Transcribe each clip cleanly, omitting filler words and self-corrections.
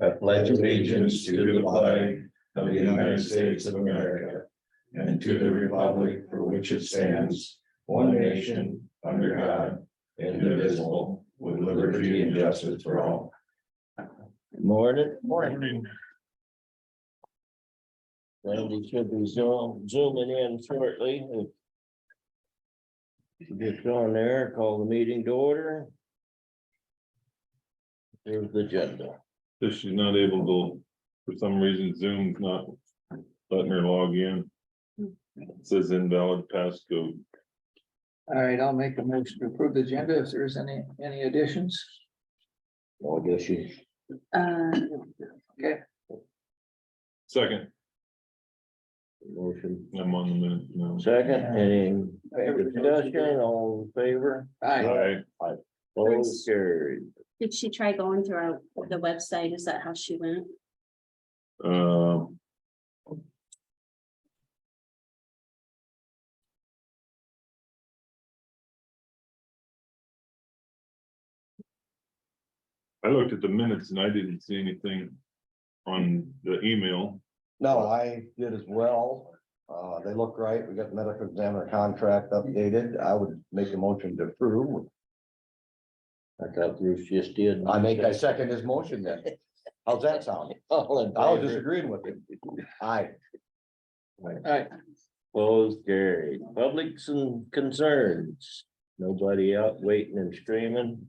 I pledge allegiance to the flag of the United States of America and to the republic for which it stands, one nation, under God, indivisible, with liberty and justice for all. Morning. Morning. Randy should be zooming in shortly. Get on there, call the meeting to order. Here's the agenda. If she's not able to, for some reason, Zoom's not letting her log in. It says invalid passcode. All right, I'll make a motion to approve the agenda if there's any additions. No additions. Okay, Second, Motion. I'm on the minute now. Second, any discussion, all in favor? aye. Opposed, carried. Did she try going through the website? Is that how she went? I looked at the minutes and I didn't see anything on the email. No, I did as well. They look right. We got the medical examiner contract updated. I would make a motion to approve. I thought Bruce just did. I second his motion then. How's that sound? All in I was favor? disagreeing with him. Aye. Aye. Opposed, carried. Publics and concerns. Nobody out waiting and screaming.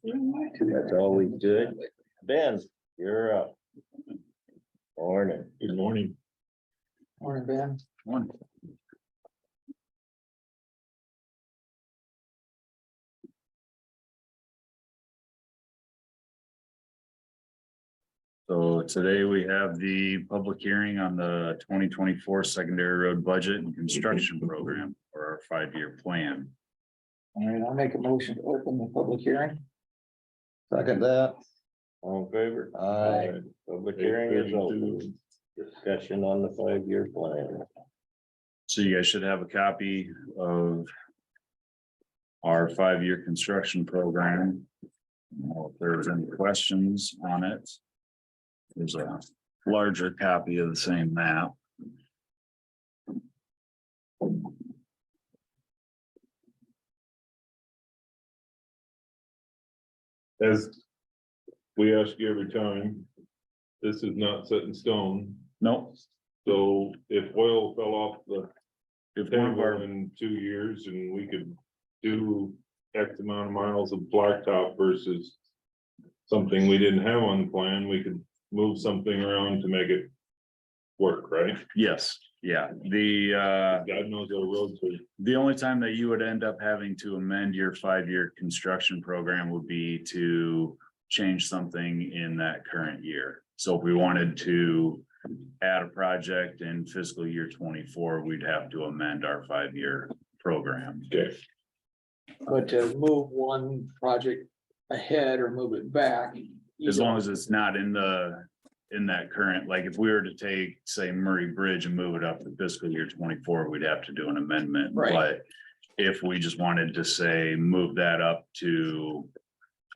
That's always good. Ben, you're up. Morning. Good morning. Morning, Ben. Morning. So today we have the public hearing on the 2024 secondary road budget and construction program for our 5-year plan. All right, I'll make a motion to open the public hearing. Second that. All in favor? Aye. Public hearing is open. Discussion on the 5-year plan. So you guys should have a copy of our 5-year construction program. If there's any questions on it, there's a larger copy of the same map. As we ask you every time, this is not set in stone. Nope. So if oil fell off the If one of table our, in 2 years and we could do X amount of miles of blacktop versus something we didn't have on the plan, we could move something around to make it work, right? yes, yeah, God knows our roads are. the only time that you would end up having to amend your 5-year construction program would be to change something in that current year. So if we wanted to add a project in fiscal year 24, we'd have to amend our 5-year program. Okay. But to move one project ahead or move it back. As long as it's not in that current, like if we were to take, say, Murray Bridge and move it up to fiscal year 24, we'd have to do an amendment. Right. But if we just wanted to say, move that up to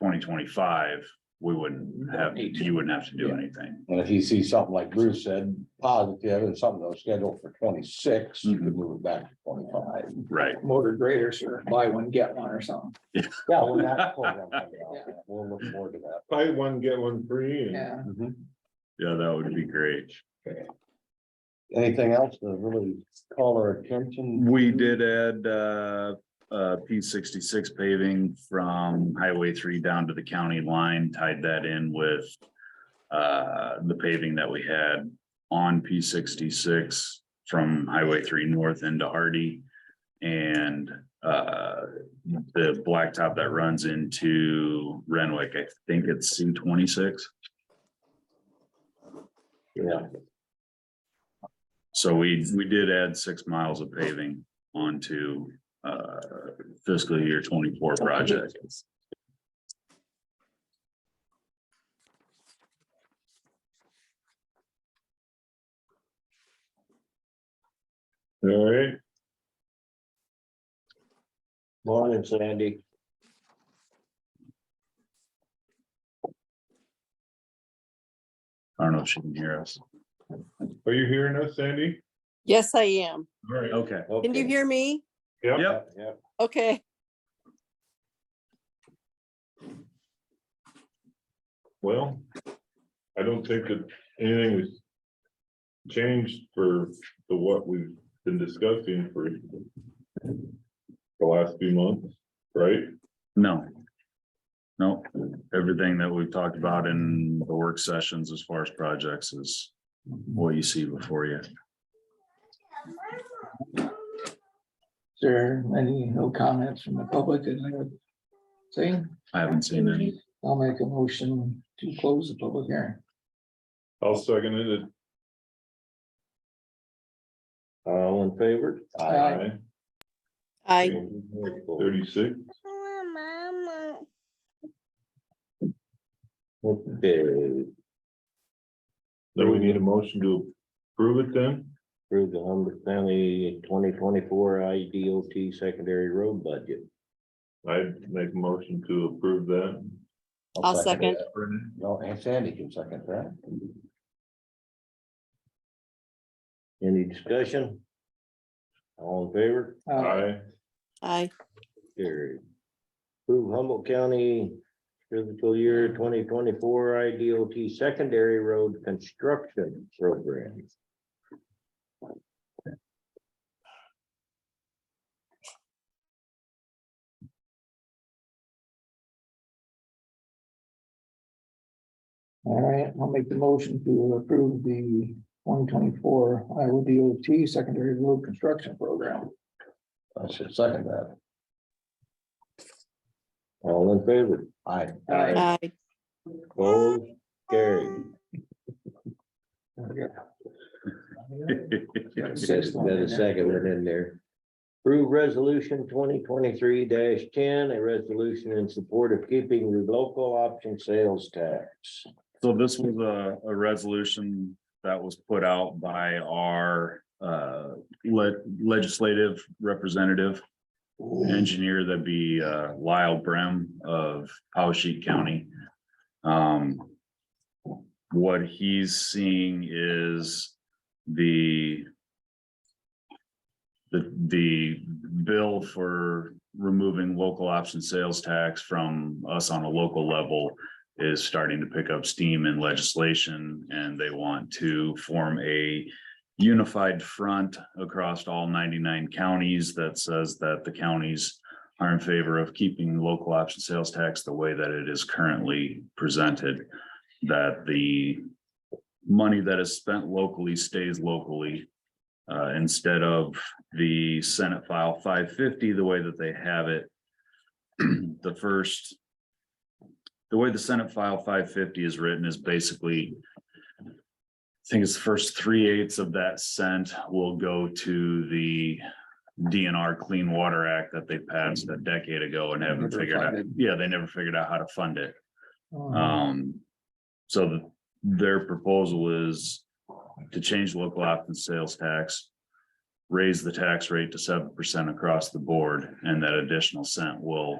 2025, we wouldn't have, you wouldn't have to do anything. And if you see something like Bruce said, positive and something that was scheduled for 26, you could move it back to 25. Right. Motor graders or buy one, get one or something. Yeah, when that program comes out, we'll look forward to that. Buy one, get one free. And Yeah. Yeah, that would be great. Anything else to really call our attention? We did add P66 paving from Highway 3 down to the county line, tied that in with the paving that we had on P66 from Highway 3 north into Hardy. And the blacktop that runs into Renwick, I think it's C26. Yeah. So we did add 6 miles of paving onto fiscal year 24 project. All right. Morning, Sandy. I don't know if she can hear us. Are you hearing us, Sandy? Yes, I am. All right. Okay. Can you hear me? Yep. Yep. Okay. Well, I don't think that anything has changed for what we've been discussing for the last few months, right? No. No, everything that we've talked about in the work sessions as far as projects is what you see before you. Is there no comments from the public? Saying, I haven't seen any. I'll make a motion to close the public hearing. I'll second it. All in favor? Aye. I, 36. Okay, Do we need a motion to approve it then? approve the Humboldt County 2024 IDOT secondary road budget. I'd make a motion to approve that. I'll second. No, and Sandy can second that. Any discussion? All in favor? Aye. I, Carried. Approve Humboldt County fiscal year 2024 IDOT secondary road construction program. All right, I'll make the motion to approve the 2024 Iowa DOT secondary road construction program. I should second that. All in favor? Aye. I, Opposed? Carried. Got a second one in there. Approve resolution 2023-10, a resolution in support of keeping the local option sales tax. So this was a resolution that was put out by our legislative representative engineer, that'd be Lyle Brem of Powesheik County. What he's seeing is the bill for removing local option sales tax from us on a local level is starting to pick up steam in legislation, and they want to form a unified front across all 99 counties that says that the counties are in favor of keeping local option sales tax the way that it is currently presented, that the money that is spent locally stays locally. Instead of the Senate File 550, the way that they have it, the way the Senate File 550 is written is basically, I think it's the first 3/8 of that cent will go to the DNR Clean Water Act that they passed a decade ago and haven't Never figured out. funded. Yeah, they never figured out how to fund it. Uh, So their proposal is to change local option sales tax, raise the tax rate to 7% across the board, and that additional cent will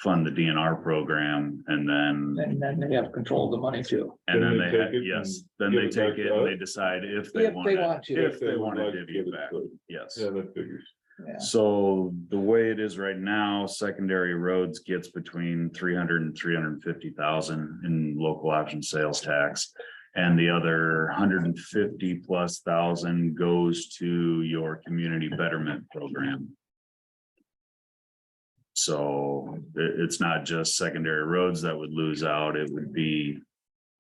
fund the DNR program, and then they have control of the money too. and then Then they they have, take it yes, and then give they it take back it to and us? they decide if If they they want to, want to. if they would want to like divvy give it back. to us. Yes. Yeah, that figures. Yeah. So the way it is right now, secondary roads gets between 300 and 350,000 in local option sales tax. And the other 150+ thousand goes to your community betterment program. So it's not just secondary roads that would lose out, it would be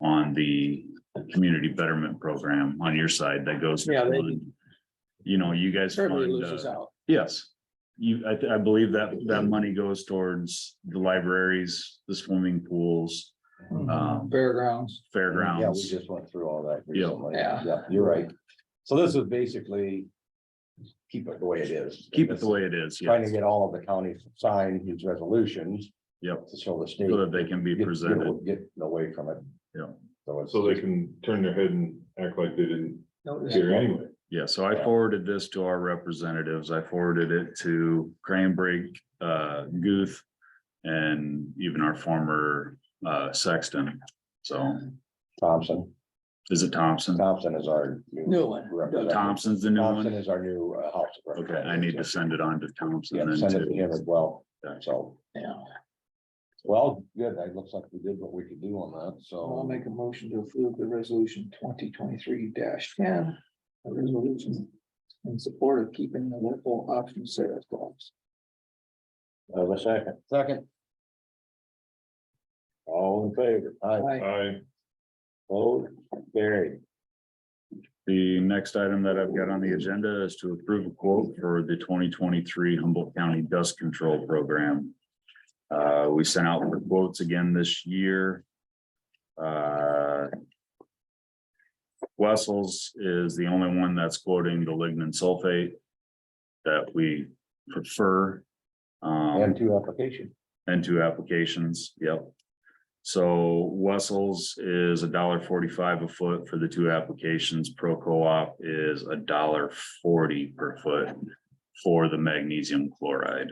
on the community betterment program on your side that goes. to Yeah, they- fund, you know, you guys Everybody fund, loses out. yes. I believe that money goes towards the libraries, the swimming pools, Fairgrounds. Yeah, we fairgrounds. just went through all that Yeah. recently. Yeah. Yeah, you're right. So this is basically keep it the way it is. Keep it the way it is, Trying to yes. get all of the counties to sign these resolutions Yep, to show the state. so that they can be presented. Get away from it. Yeah. So it's. So they can turn their head and act like they didn't hear anyway. Yeah, so I forwarded this to our representatives. I forwarded it to Cranebreak, Guth, and even our former sexton. So Thompson. Is it Thompson? Thompson is our. New one. representative. Thompson's the new Thompson one? is our new House. of Okay, I need to send it on to Thompson Yeah, then send it to too. him as well, Okay. so, Yeah, well, good, it looks like we did what we could do on that, so I'll so. make a motion to approve the resolution 2023-10. A resolution in support of keeping the local option sales tax. Have a second. Second. All in favor? Aye. I, Opposed? Carried. The next item that I've got on the agenda is to approve a quote for the 2023 Humboldt County Dust Control Program. We sent out for quotes again this year. Wessels is the only one that's quoting the lignin sulfate that we prefer. And two application. And two applications, yep. So Wessels is $1.45 a foot for the two applications. Pro Co-op is $1.40 per foot for the magnesium chloride.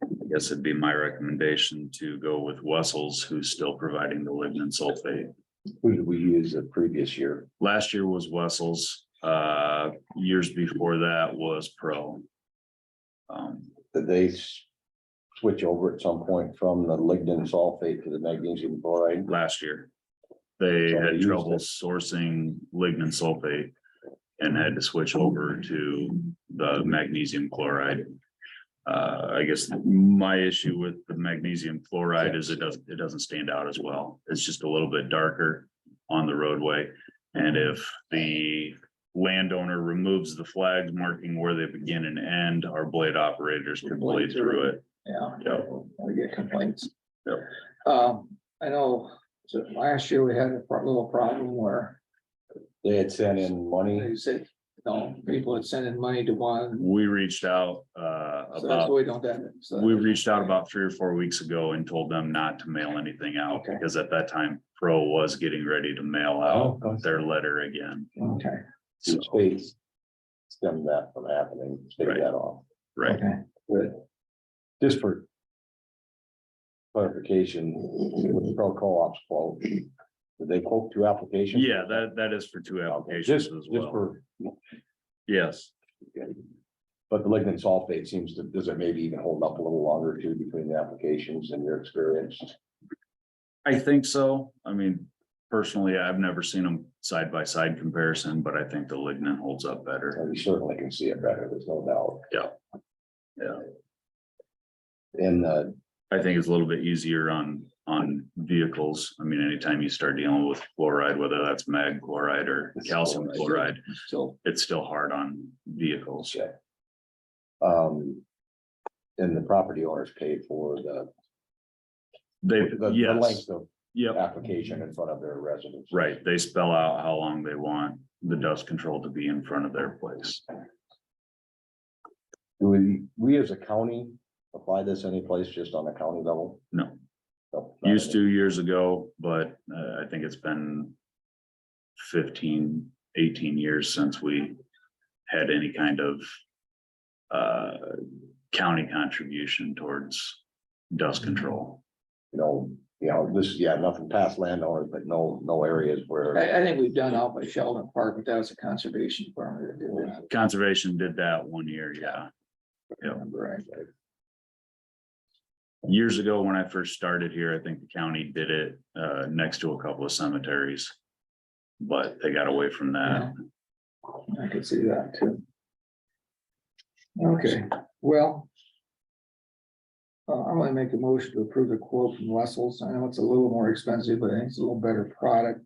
I guess it'd be my recommendation to go with Wessels, who's still providing the lignin sulfate. Who did we use the previous year? Last year was Wessels, years before that was Pro. Did they switch over at some point from the lignin sulfate to the magnesium chloride? Last year. They So they had used trouble it. sourcing lignin sulfate and had to switch over to the magnesium chloride. I guess my issue with the magnesium chloride is it doesn't stand out as well. It's just a little bit darker on the roadway. And if the landowner removes the flags marking where they begin and end, our blade operators can blade through it. Yeah. Yep. We get complaints. Yep. I know, so last year we had a little problem where They had sent in money. they said, no, people had sent in money to one, We reached out so that's about why we don't have it. So- we reached out about 3 or 4 weeks ago and told them not to mail anything out Okay. because at that time Pro was getting ready to mail out their letter again. Okay, Two states stemmed that from happening, take Right. that off. Right. okay, Good. Just for clarification, with the Pro Co-op's quote, did they quote two applications? Yeah, that is for 2 applications Just, as just well. for, Yes, but the lignin sulfate seems to, does it maybe even hold up a little longer too between the applications and your experience? I think so. I mean, personally, I've never seen them side by side comparison, but I think the lignin holds up better. And you certainly can see it better, there's no doubt. Yeah. And, I think it's a little bit easier on vehicles. I mean, anytime you start dealing with fluoride, whether that's mag chloride or calcium chloride, so, it's still hard on vehicles. yeah. And the property owners paid for They, the yes, length of yep, application in front of their residence. right. They spell out how long they want the dust control to be in front of their place. Do we as a county apply this any place just on a county level? No, No, not used any. to years ago, but I think it's been 15, 18 years since we had any kind of county contribution towards dust control. You know, this, yeah, nothing past landowners, but no areas where. I think we've done out by Sheldon Park, but that was a conservation department that did it. Conservation did that 1 year, yeah. Yep. Right. Years ago, when I first started here, I think the county did it next to a couple of cemeteries. But they got away from that. I could see that too. Okay, well. I'm gonna make a motion to approve the quote from Wessels. I know it's a little more expensive, but I think it's a little better product.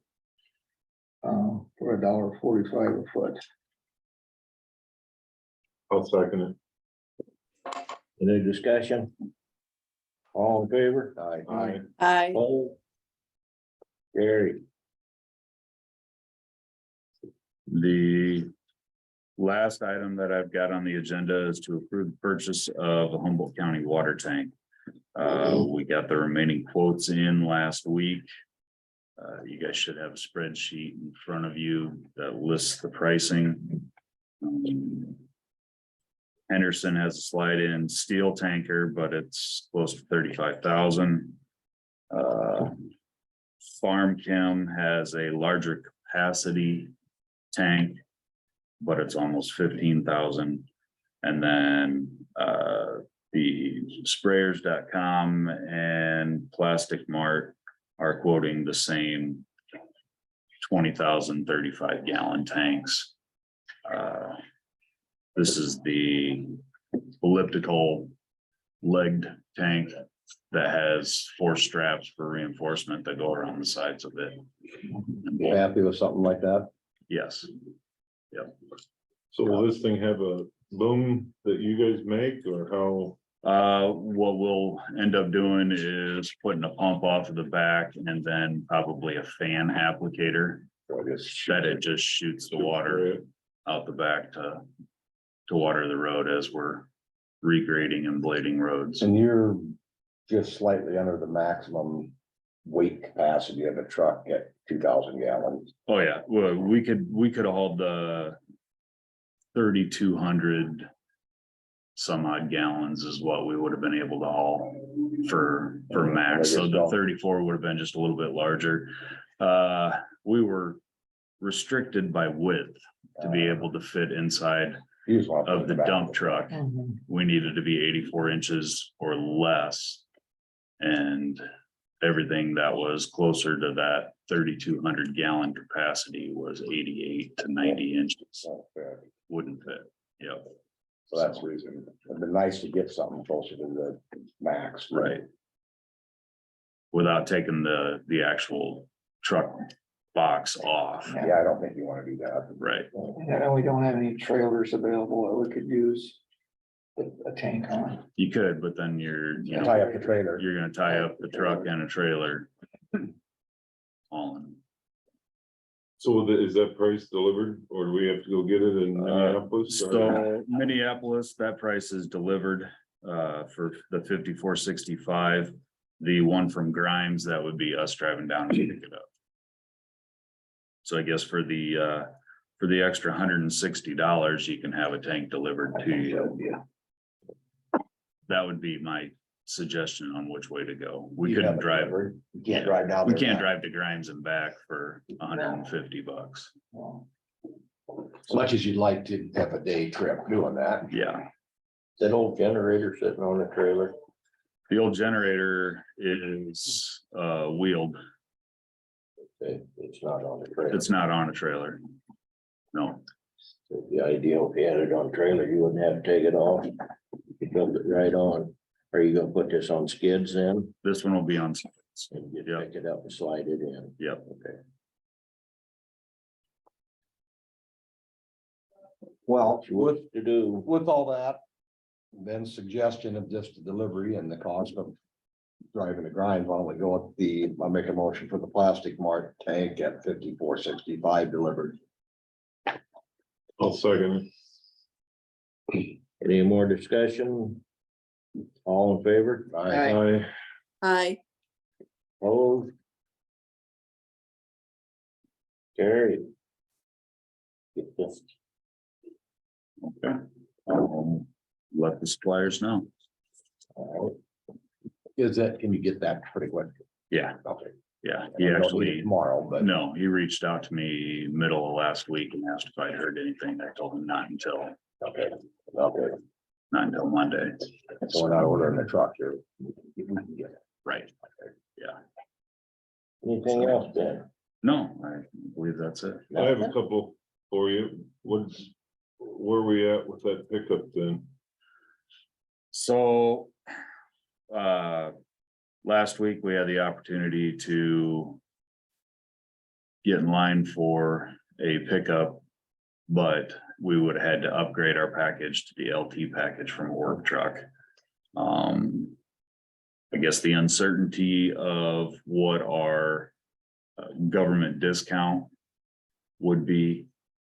For $1.45 a foot. I'll second it. Any discussion? All in favor? Aye. Aye. Opposed? Carried. The last item that I've got on the agenda is to approve the purchase of a Humboldt County water tank. We got the remaining quotes in last week. You guys should have a spreadsheet in front of you that lists the pricing. Henderson has a slide-in steel tanker, but it's close to 35,000. Farm Chem has a larger capacity tank, but it's almost 15,000. And then the sprayers.com and Plastic Mart are quoting the same 20,000 35-gallon tanks. This is the elliptical legged tank that has 4 straps for reinforcement that go around the sides of it. You happy with something like that? Yes. Yep. So will this thing have a boom that you guys make, or how? What we'll end up doing is putting a pump off of the back and then probably a fan applicator that it just shoots the water out the back to water the road as we're regrading and blading roads. And you're just slightly under the maximum weight capacity of a truck at 2,000 gallons. Oh, yeah, well, we could have hauled the 3,200 some odd gallons is what we would have been able to haul for max. So the 34 would have been just a little bit larger. We were restricted by width to be able to fit inside You just want to put of the it back. dump truck. We needed to be 84 inches or less. And everything that was closer to that 3,200 gallon capacity was 88 to 90 inches. So fair. Wouldn't fit. Yep. So that's the reason. It'd be nice to get something closer to the max. Right. Without taking the actual truck box off. Yeah, I don't think you want to do that. Right. And we don't have any trailers available that we could use a tank on. You could, but then you're Tie up the trailer. you're gonna tie up the truck and a trailer. On. So is that price delivered, or do we have to go get it in Minneapolis? or- So Minneapolis, that price is delivered for the 5465. The one from Grimes, that would be us driving down to pick it up. So I guess for the extra $160, you can have a tank delivered to you. That would be my suggestion on which way to go. We You couldn't have it drive, delivered. You can't drive down we there. can't drive to Grimes and back for $150. As much as you'd like to have a day trip doing that. Yeah. That old generator sitting on the trailer. The old generator is wheeled. It's not on the trailer. It's not on a trailer. No, The ideal, if you had it on trailer, you wouldn't have to take it off. You build it right on. Are you gonna put this on skids then? this one will be on. And you Yep. pick it up and slide it in? Yep. Okay. Well, What to do? with all that, Ben's suggestion of just the delivery and the cost of driving the grind, why don't we go with I'll make a motion for the Plastic Mart tank at 5465 delivered. I'll second it. Any more discussion? All in favor? Aye. Aye. Opposed? Carried. Get this. Okay. I'll let the suppliers know. All Can you get that pretty quick? Yeah, Okay. yeah. We He don't need it actually, tomorrow, but no, he reached out to me middle of last week and asked if I'd heard anything. I told him not until okay, Monday. so we're not ordering the truck here. Right. Yeah. Anything else, Ben? No, I believe that's it. I have a couple for you. Where are we at with that pickup then? So, last week we had the opportunity to get in line for a pickup, but we would have had to upgrade our package to the LT package from a work truck. I guess the uncertainty of what our government discount would be,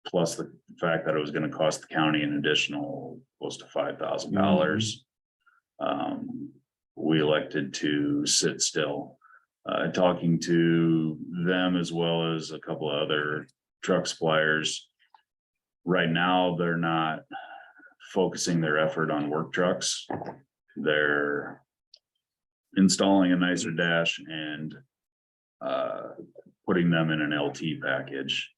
plus the fact that it was gonna cost the county an additional close to $5,000. We elected to sit still, talking to them as well as a couple of other truck suppliers. Right now, they're not focusing their effort on work trucks. They're installing a nicer dash and putting them in an LT package.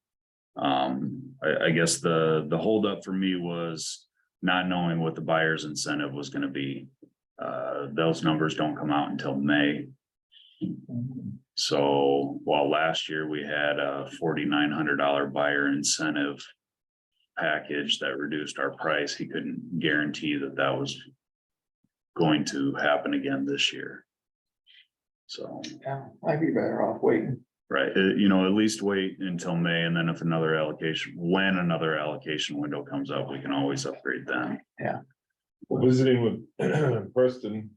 I guess the holdup for me was not knowing what the buyer's incentive was gonna be. Those numbers don't come out until May. So while last year we had a $4,900 buyer incentive package that reduced our price, he couldn't guarantee that that was going to happen again this year. So, Yeah, I'd be better off waiting. right, you know, at least wait until May, and then if another allocation, when another allocation window comes up, we can always upgrade then. Visiting with Preston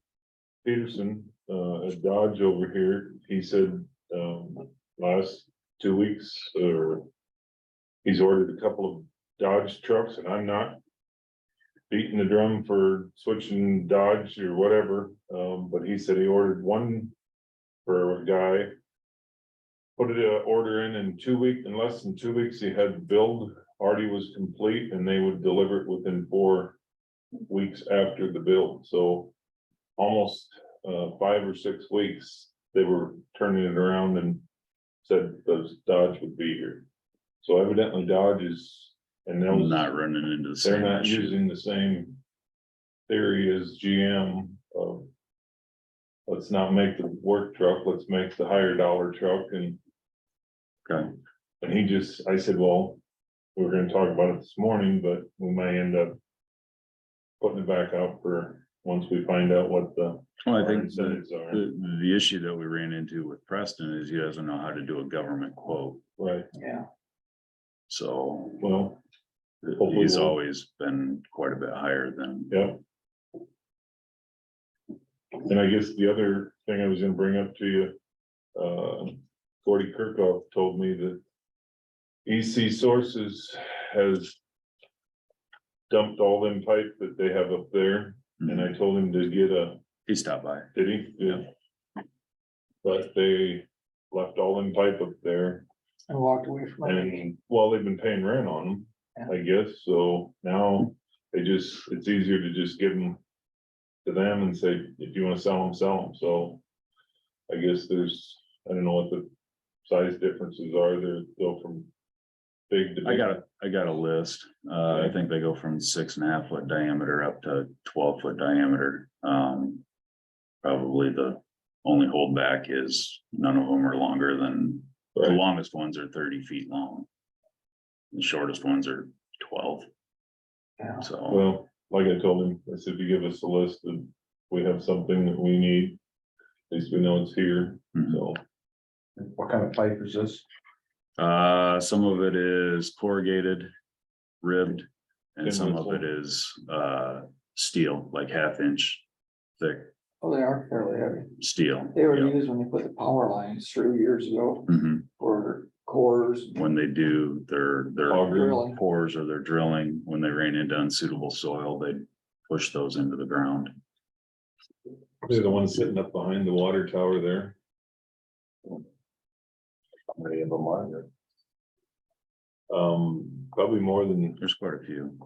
Peterson, at Dodge over here, he said, last 2 weeks, or he's ordered a couple of Dodge trucks, and I'm not beating the drum for switching Dodge or whatever, but he said he ordered one for a guy. Put an order in 2 weeks, in less than 2 weeks, he had the build already was complete, and they would deliver it within 4 weeks after the build, so almost 5 or 6 weeks, they were turning it around and said those Dodge would be here. So evidently Dodge is, and those, Not running into the they're same not issue. using the same theory as GM of let's not make the work truck, let's make the higher dollar truck, and Okay, he just, I said, well, we were gonna talk about it this morning, but we may end up putting it back out for, once we find out what the well, I think incentives are. the issue that we ran into with Preston is he doesn't know how to do a government quote, Right, Yeah, so well, hopefully he's we'll- always been quite a bit higher than. yeah. And I guess the other thing I was gonna bring up to you, Gordy Kirkhoff told me that EC Sources has dumped all them pipe that they have up there, and I told him to get a, He stopped by. did he? Yeah. But they left all them pipe up there, and walked away from it. and, well, they've been paying rent on them, I guess, so now they just, it's easier to just give them to them and say, if you wanna sell them, so I guess there's, I don't know what the size differences are, they go from big to big. I got a list. I think they go from 6.5 foot diameter up to 12 foot diameter. Probably the only holdback is none of them are longer than, the Right. longest ones are 30 feet long. The shortest ones are 12. Yeah. So, Well, like I told him, I said, if you give us a list and we have something that we need, at least we know it's here, mhm. so. What kind of pipe is this? Some of it is corrugated, ribbed, and some of Stainless it is steel, like 1/2 inch thick Oh, they are fairly heavy. steel. They were Yep. used when they put the power lines through years ago Mhm. for cores. When they do their Drilling. pores or their drilling, when they ran into unsuitable soil, they push those into the ground. They're the ones sitting up behind the water tower there. How many of them are there? Probably more than, There's quite a few.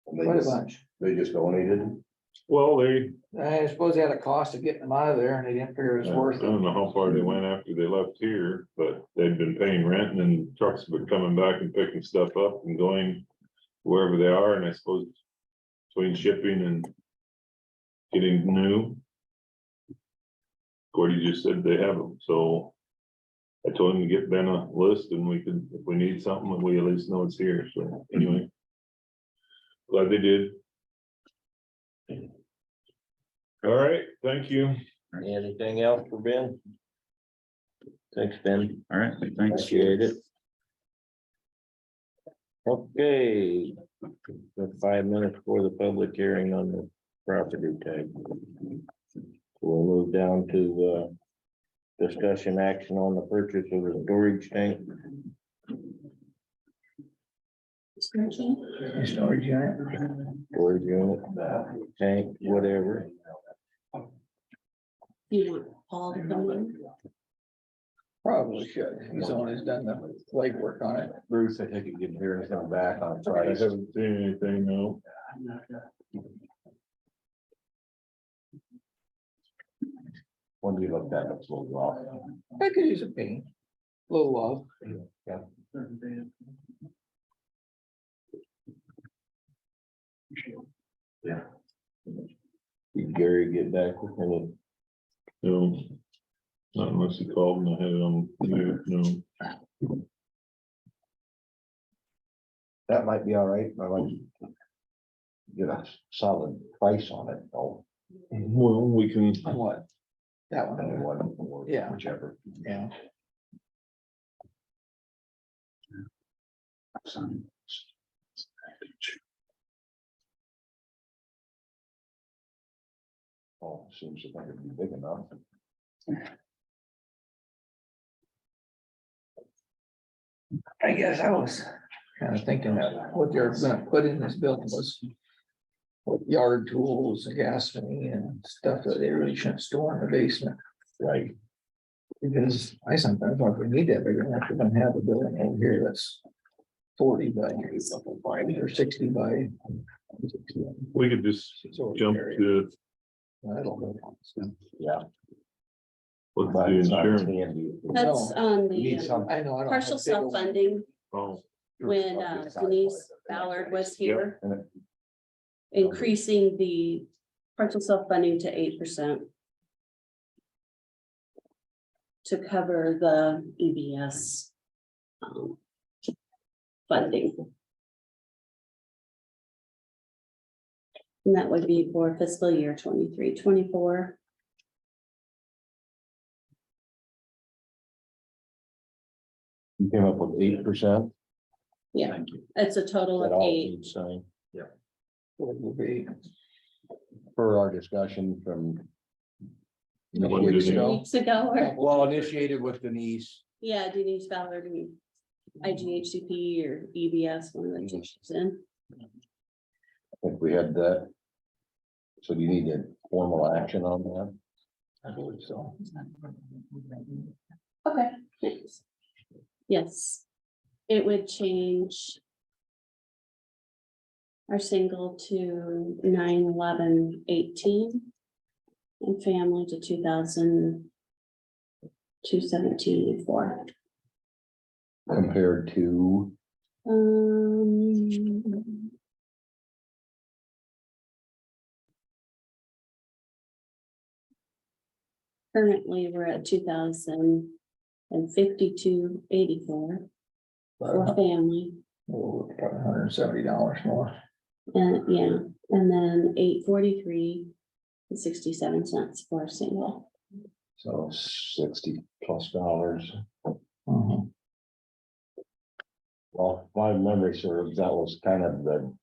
And they Quite a just, bunch. they just donated? well, they, I suppose they had a cost of getting them out of there and they didn't figure it was I worth it. don't know how far they went after they left here, but they've been paying rent, and then trucks have been coming back and picking stuff up and going wherever they are, and I suppose between shipping and getting new. Gordy just said they have them, so I told him to get Ben a list, and we could, if we need something, we at least know it's here, so anyway. Glad they did. All right, thank you. Anything else for Ben? Thanks, Ben. All right, thanks. Appreciate it. Okay, got 5 minutes for the public hearing on the property tag. We'll move down to discussion action on the purchase of a storage tank. Storage unit. Storage unit, tank, whatever. You want Paul to come in? Probably should. He's the one who's done the legwork on it. Bruce, I think you can hear anything back on I price. haven't seen anything, no. When we looked at it, it's a little rough. I could use a paint. Little love. Yeah. Did Gary get back with any? No. Not unless he called and I had it on mute, no. That might be all right. I like get a solid price on it, though. Well, we can, On what? That one. Anyone, or Yeah. whichever. Yeah. Oh, seems to think it'd be big enough. I guess I was kind of thinking that what they're gonna put in this building was what yard tools and gas main and stuff that they really shouldn't store in the basement. Right. Because I sometimes wonder if we need that bigger, enough. We're gonna have a building over here that's 40 by or 60 by. we could just jump to I don't know. Yeah. what's the But it's not insurance. handy. That's on We need the some. I know. I don't have partial big ones. self-funding Oh, when Denise Ballard was here, And it- increasing the partial self-funding to 8%. To cover the EBS. Funding. And that would be for fiscal year 23-24. You came up with 8%. Yeah, it's a total That of all 8. needs signed. What will be, Per our discussion from. What weeks did you- ago. Weeks ago, or, Well, initiated with Denise. yeah, Denise Ballard and IGHCP or EBS, one of the two she's in. I think we had that. So do you need a formal action on that? I believe so. Okay. Thanks. Yes, it would change. Our single to 9/11/18. And family to 2002-17-4. Compared to, Currently, we're at 2052-84 for family, Oh, probably $170 more. and yeah, and then 843.67 for a single. so $60+ Mhm. Well, my memory serves, that was kind of the.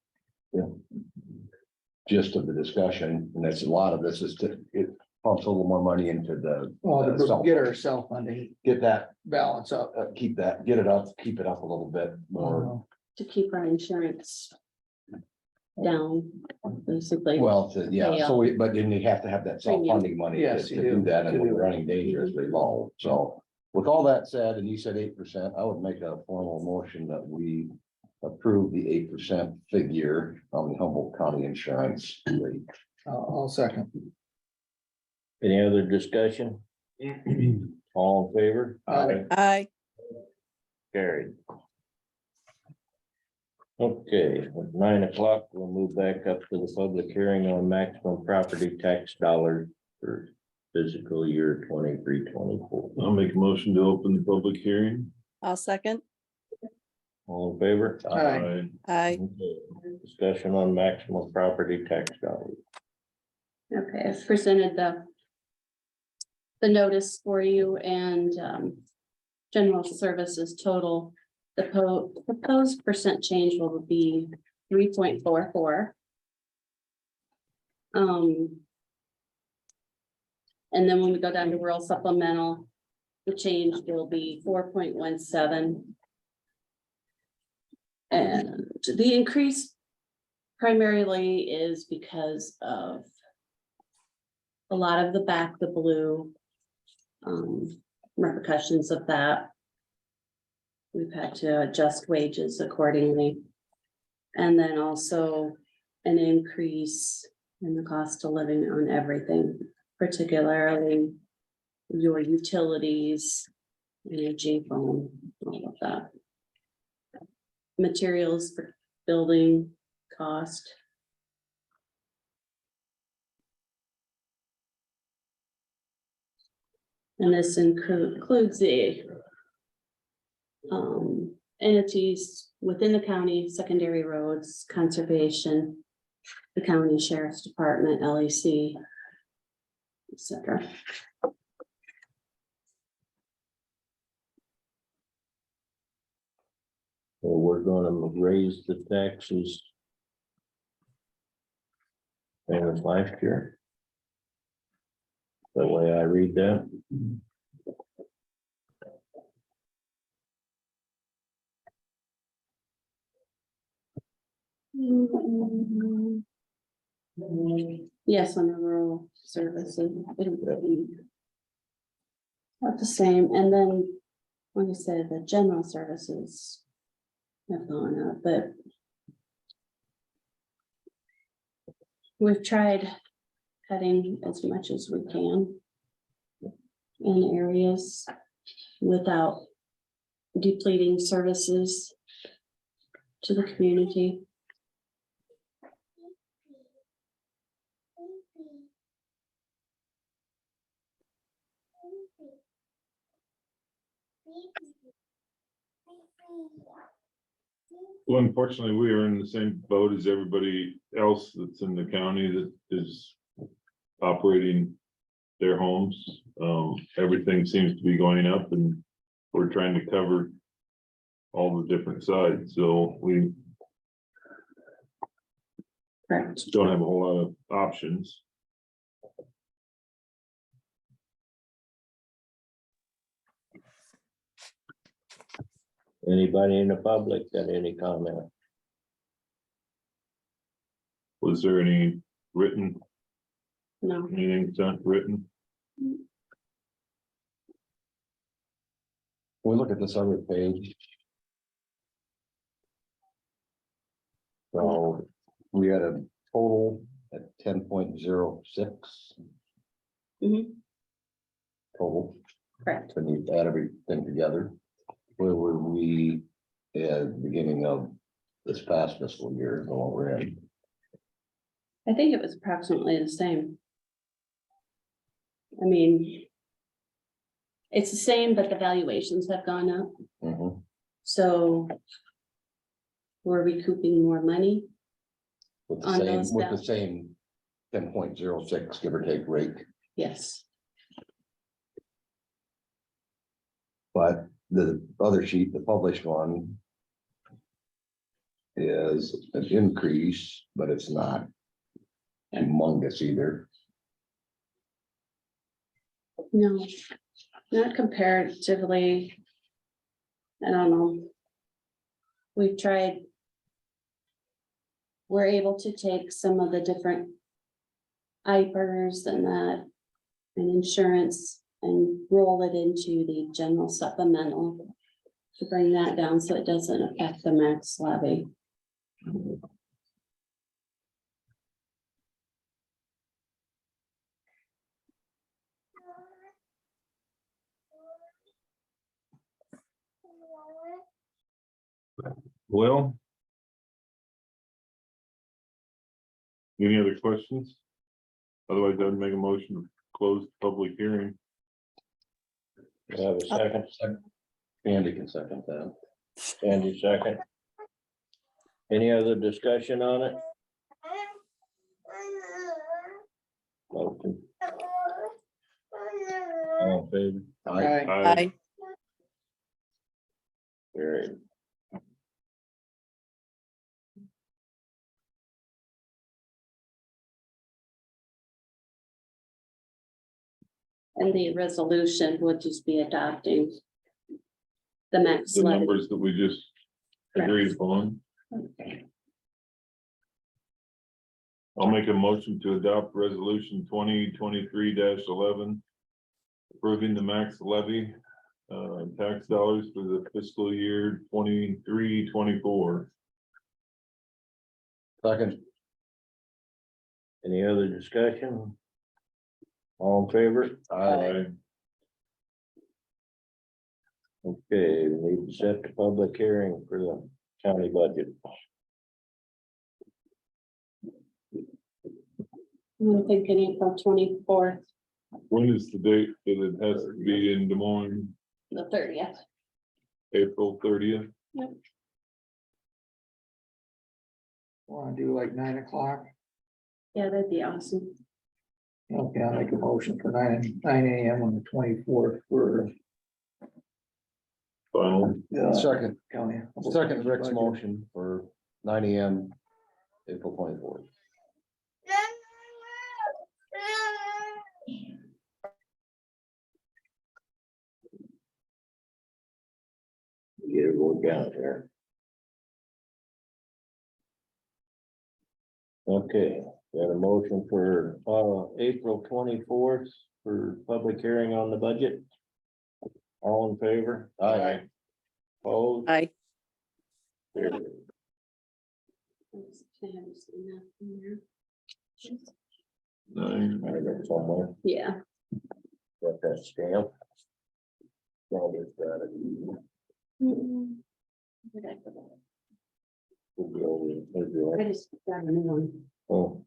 Gist of the discussion, and that's a lot of this is to, it pumps a little more money into the. Well, to self- get our self-funding Get that, balance up. keep that, get it up, keep it up a little bit more. To keep our insurance down, basically. Well, yeah, so we, but then you have to have that Premium. self-funding money to Yes, to you do do, that, to and do we're it. running dangerously low, so. With all that said, and you said 8%, I would make a formal motion that we approve the 8% figure on the Humboldt County insurance rate. I'll second. Any other discussion? All in favor? Aye. Aye. Carried. Okay, at 9 o'clock, we'll move back up to the public hearing on maximum property tax dollars for fiscal year 23-24. I'll make a motion to open the public hearing. I'll second. All in favor? Aye. Aye. Okay, discussion on maximum property tax dollars. Okay, I've presented the notice for you and general services total. The proposed percent change will be 3.44. And then when we go down to rural supplemental, the change will be 4.17. And the increase primarily is because of a lot of the blue repercussions of that. We've had to adjust wages accordingly. And then also an increase in the cost of living on everything, particularly your utilities, energy, phone, all of that. Materials for building cost. And this includes the entities within the county, secondary roads, conservation, the county sheriff's department, LEC, etc. So we're gonna raise the taxes. Same as last year. The way I read that. Yes, on the rural services. It'll be about the same, and then, like I said, the general services have gone up, but we've tried cutting as much as we can in areas without depleting services to the community. Well, unfortunately, we are in the same boat as everybody else that's in the county that is operating their homes. Everything seems to be going up and we're trying to cover all the different sides, so we Correct. don't have a whole lot of options. Anybody in the public got any comment? Was there any written, No, anything sent written? We look at this other page. So we had a total at 10.06 Mhm. total, correct. when you add everything together. Where were we at the beginning of this past fiscal year, the one we're in? I think it was approximately the same. I mean, it's the same, but the valuations have gone up, Mhm. so we're recouping more money. With the On same, those with the values. same 10.06 give or take rate, Yes, but the other sheet, the published one. Is an increase, but it's not humongous either. no, not comparatively. I don't know. We've tried. We're able to take some of the different IPERs and that and insurance and roll it into the general supplemental to bring that down so it doesn't affect the max levy. Well. Any other questions? Otherwise, I'd make a motion to close the public hearing. We have a second, Andy can second that. Andy second. Any other discussion on it? Motion. All in favor? Aye. Aye. Carried. And the resolution would just be adopting the max The levy. numbers that we just agreed upon. I'll make a motion to adopt resolution 2023-11. Approving the max levy, tax dollars for the fiscal year 23-24. Second. Any other discussion? All in favor? Aye. Okay, we need to set the public hearing for the county budget. I'm thinking April 24th, When is the date that it has to be in Des Moines? the 30th. April 30th? Want to do like 9 o'clock? Yeah, that'd be awesome. Okay, I'll make a motion for 9 AM on the 24th for Final. Second, county. second Rick's motion for 9 AM, April 24th. Get it worked out there. Okay, got a motion for April 24th for public hearing on the budget. All in favor? Aye. Opposed? Aye. Carried. Nine. I got it somewhere. Yeah. Got that stamp. Probably got it. Mm-mm. Where'd I put it? We'll be over it. We'll be over I it. just got a new one. Oh.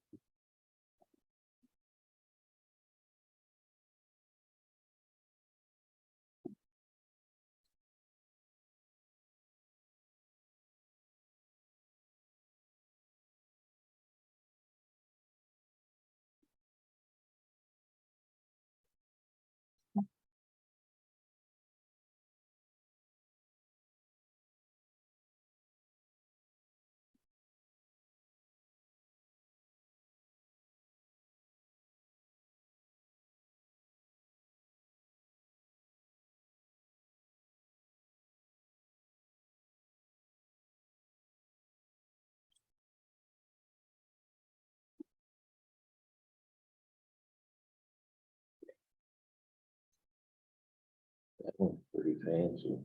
That one's pretty fancy.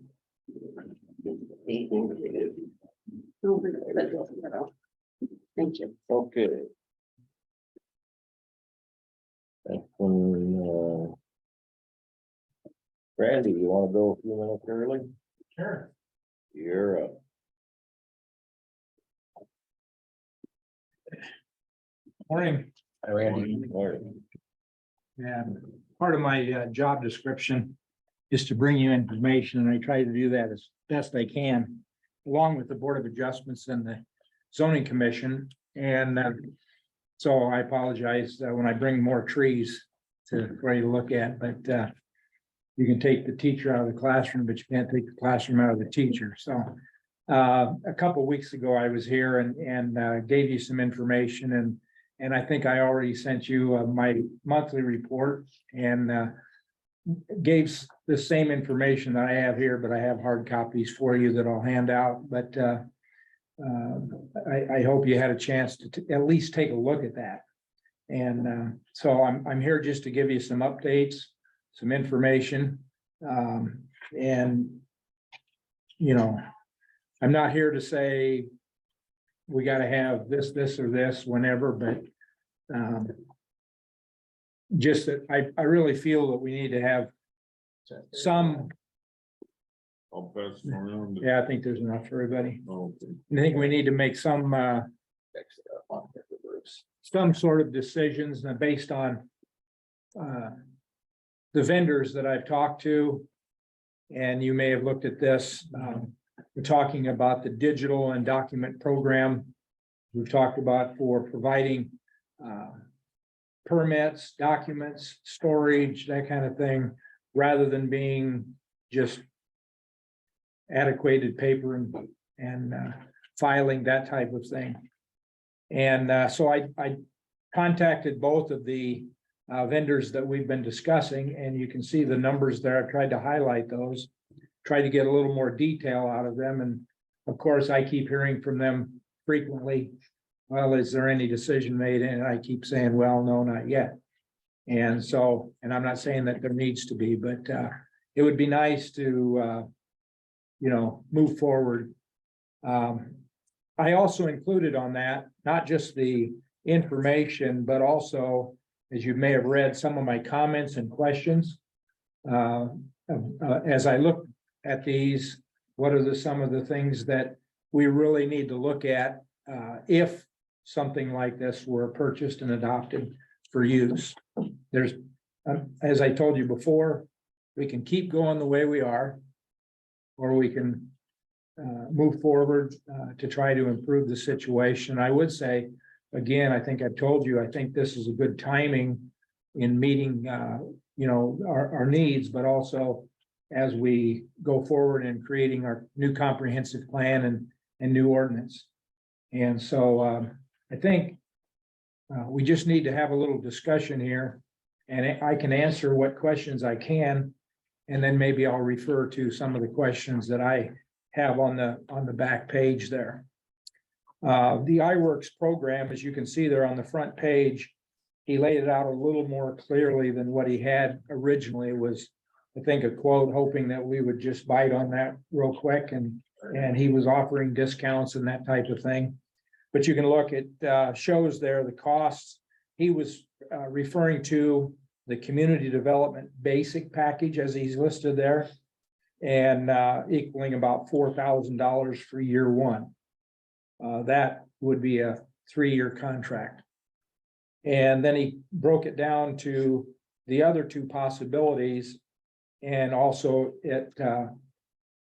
Thank you. Okay. That one, Randy, you wanna go a few minutes early? Sure. You're up. Morning. Hi, Randy. Morning. Yeah, part of my job description is to bring you information, and I try to do that as best I can, along with the Board of Adjustments and the Zoning Commission. And so I apologize when I bring more trees for you to look at, but you can take the teacher out of the classroom, but you can't take the classroom out of the teacher. So a couple of weeks ago, I was here and gave you some information, and I think I already sent you my monthly report and gave the same information that I have here, but I have hard copies for you that I'll hand out. But I hope you had a chance to at least take a look at that. And so I'm here just to give you some updates, some information. And, you know, I'm not here to say we got to have this, or this whenever, but just that I really feel that we need to have some, I'll pass it around. yeah, I think there's enough for everybody. Oh, I think we need to make some sort of decisions based on the vendors that I've talked to. And you may have looked at this, we're talking about the digital and document program. We've talked about for providing permits, documents, storage, that kind of thing, rather than being just adequated paper and filing, that type of thing. And so I contacted both of the vendors that we've been discussing, and you can see the numbers there. I've tried to highlight those, try to get a little more detail out of them. And of course, I keep hearing from them frequently, well, is there any decision made? And I keep saying, well, no, not yet. And so, and I'm not saying that there needs to be, but it would be nice to, you know, move forward. I also included on that, not just the information, but also, as you may have read, some of my comments and questions. As I look at these, what are some of the things that we really need to look at, if something like this were purchased and adopted for use. There's, as I told you before, we can keep going the way we are, or we can move forward to try to improve the situation. I would say, again, I think I've told you, I think this is a good timing in meeting, our needs, but also as we go forward in creating our new comprehensive plan and new ordinance. And so I think we just need to have a little discussion here, and I can answer what questions I can. And then maybe I'll refer to some of the questions that I have on the back page there. The iWorks program, as you can see there on the front page, he laid it out a little more clearly than what he had originally. It was, I think, a quote, hoping that we would just bite on that real quick, and he was offering discounts and that type of thing. But you can look at, shows there the costs. He was referring to the community development basic package as he's listed there, and equaling about $4,000 for year one. That would be a 3-year contract. And then he broke it down to the other two possibilities. And also it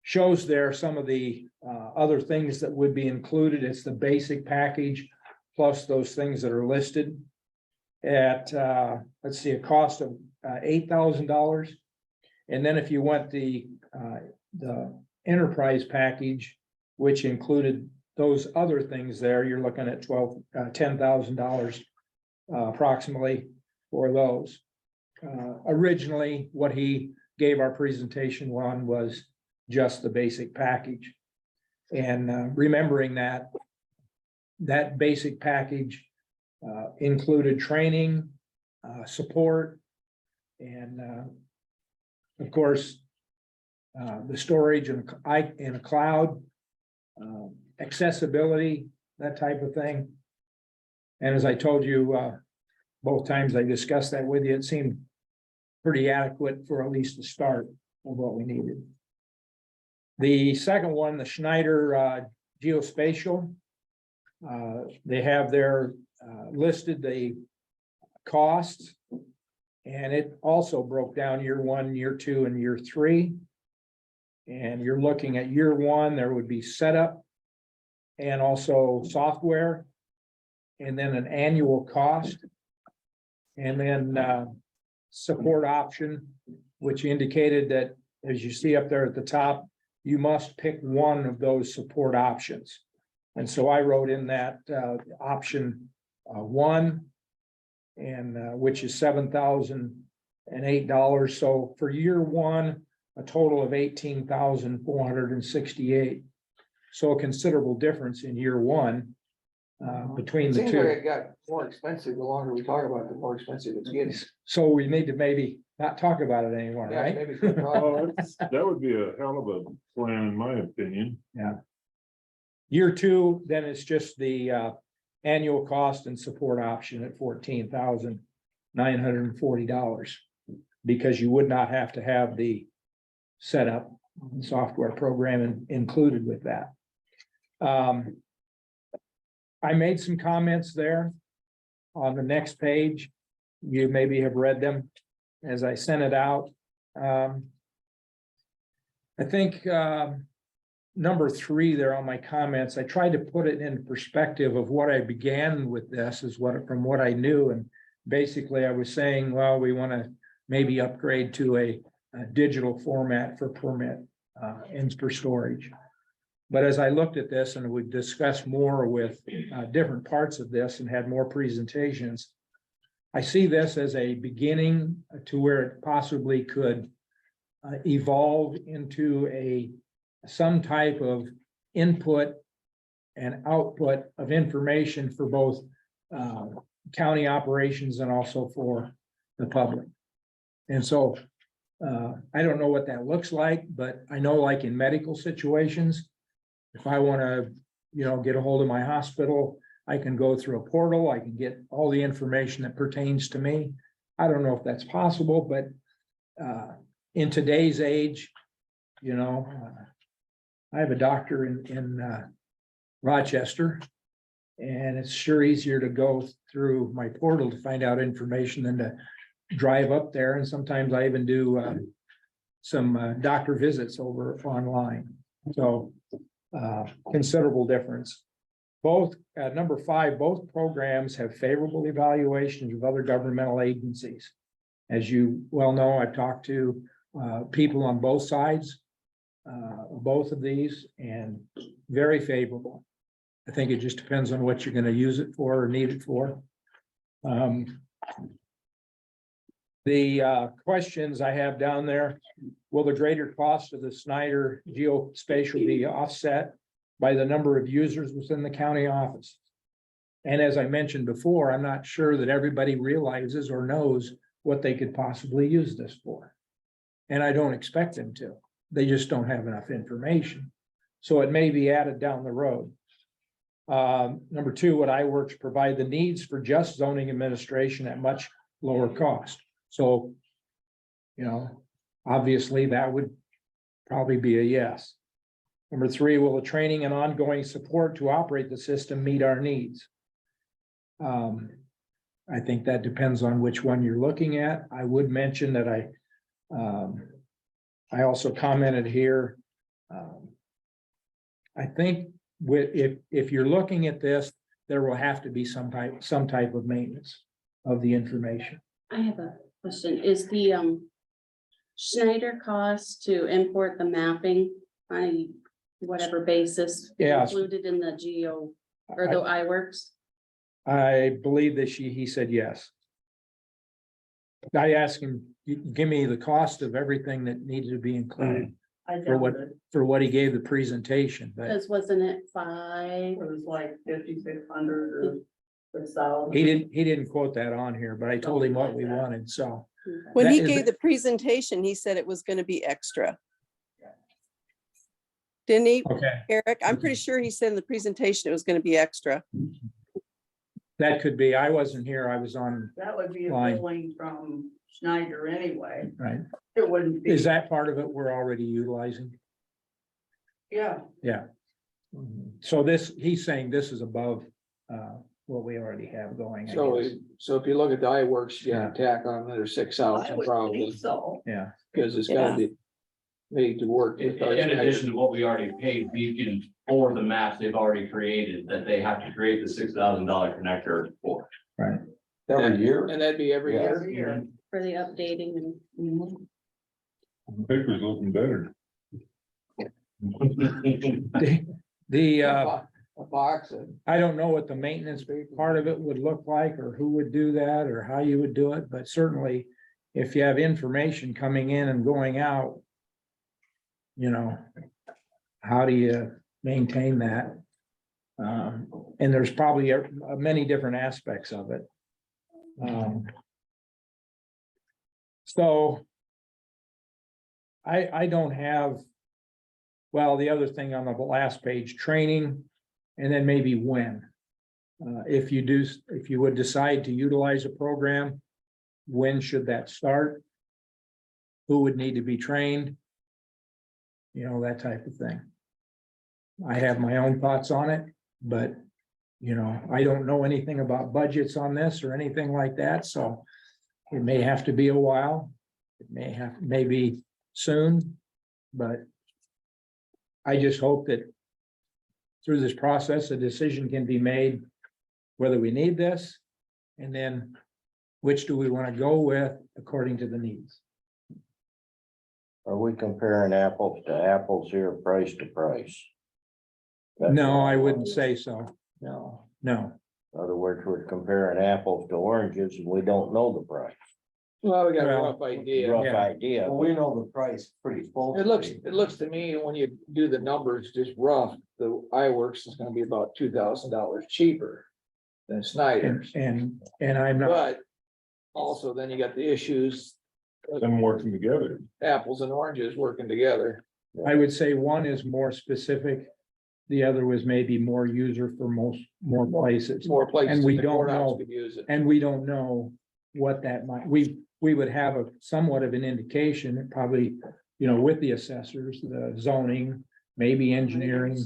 shows there some of the other things that would be included. It's the basic package plus those things that are listed at, let's see, a cost of $8,000. And then if you went the enterprise package, which included those other things there, you're looking at $10,000 approximately for those. Originally, what he gave our presentation on was just the basic package. And remembering that basic package included training, support, and of course, the storage in a cloud, accessibility, that type of thing. And as I told you, both times I discussed that with you, it seemed pretty adequate for at least the start of what we needed. The second one, the Schneider geospatial, they have their listed the costs, and it also broke down year one, year two, and year three. And you're looking at year one, there would be setup and also software, and then an annual cost, and then support option, which indicated that, as you see up there at the top, you must pick one of those support options. And so I wrote in that option one, and which is $7,008. So for year one, a total of $18,468. So a considerable difference in year one between the Seems like two. it got more expensive the longer we talk about it, the more expensive it's getting. So we need to maybe not talk about it anymore, Yeah, right? maybe quit talking. Oh, that would be a hell of a plan, in my opinion. Year two, then it's just the annual cost and support option at $14,940, because you would not have to have the setup software program included with that. I made some comments there on the next page. You maybe have read them as I sent it out. I think number 3 there on my comments, I tried to put it in perspective of what I began with this is from what I knew. And basically I was saying, well, we want to maybe upgrade to a digital format for permit and for storage. But as I looked at this and we discussed more with different parts of this and had more presentations, I see this as a beginning to where it possibly could evolve into some type of input and output of information for both county operations and also for the public. And so I don't know what that looks like, but I know, like in medical situations, if I want to, get a hold of my hospital, I can go through a portal. I can get all the information that pertains to me. I don't know if that's possible, but in today's age, you know. I have a doctor in Rochester. And it's sure easier to go through my portal to find out information than to drive up there. And sometimes I even do some doctor visits over online. So considerable difference. Both, number 5, both programs have favorable evaluations of other governmental agencies. As you well know, I've talked to people on both sides, both of these, and very favorable. I think it just depends on what you're going to use it for or need it for. The questions I have down there, will the greater cost of the Snyder geospatial be offset by the number of users within the county office? And as I mentioned before, I'm not sure that everybody realizes or knows what they could possibly use this for. And I don't expect them to. They just don't have enough information. So it may be added down the road. Number 2, would iWorks provide the needs for just zoning administration at much lower cost? So, you know, obviously that would probably be a yes. Number 3, will the training and ongoing support to operate the system meet our needs? I think that depends on which one you're looking at. I would mention that I also commented here. I think if you're looking at this, there will have to be some type of maintenance of the information. I have a question. Is the Schneider cost to import the mapping on a whatever basis Yeah. included in the geo or the iWorks? I believe that he said yes. I asked him, give me the cost of everything that needed to be included for what he gave the presentation, but Because wasn't it 5? It was like 5,600 or 1,000. he didn't quote that on here, but I told him what we wanted, so. When That he is- gave the presentation, he said it was gonna be extra. Didn't he, Okay, Eric? I'm pretty sure he said in the presentation it was gonna be extra. that could be, I wasn't here, I was on, That would be a Line. billing from Schneider anyway. right, It wouldn't be. is that part of it we're already utilizing? Yeah, Yeah. So he's saying this is above, what we already have going. I guess. So if you look at the iWorks, you gotta tack on another I 6,000 would probably, think so. Yeah, because it's gotta be made to work. In with our addition to what we already paid Beacon for the maps they've already created, that they have to create the $6,000 connector for. Every year. And that'd be every Yeah. year. Every year. For the updating and Paper's looking better. the, A box and I don't know what the maintenance part of it would look like, or who would do that, or how you would do it, but certainly if you have information coming in and going out, you know, how do you maintain that? And there's probably many different aspects of it. So I don't have, well, the other thing on the last page, training, and then maybe when. If you would decide to utilize a program, when should that start? Who would need to be trained? You know, that type of thing. I have my own thoughts on it, but, you know, I don't know anything about budgets on this or anything like that, so it may have to be a while. It may be soon, but I just hope that through this process, a decision can be made whether we need this, and then which do we want to go with according to the needs. Are we comparing apples to apples here, price to price? No, I wouldn't say so. No, No, in other words, we're comparing apples to oranges and we don't know the price. Well, we got a Well, rough idea. Rough Yeah. idea. Well, we know the price pretty full. It looks to me, when you do the numbers, just rough, the iWorks is gonna be about $2,000 cheaper than Snyder's. and I'm not, But also then you got the issues, Them working together. apples and oranges working together. I would say one is more specific. The other was maybe more user for more places. More places. And we in the don't courthouse know. could use it. And we don't know what that might, we would have somewhat of an indication, it probably with the assessors, the zoning, maybe engineering,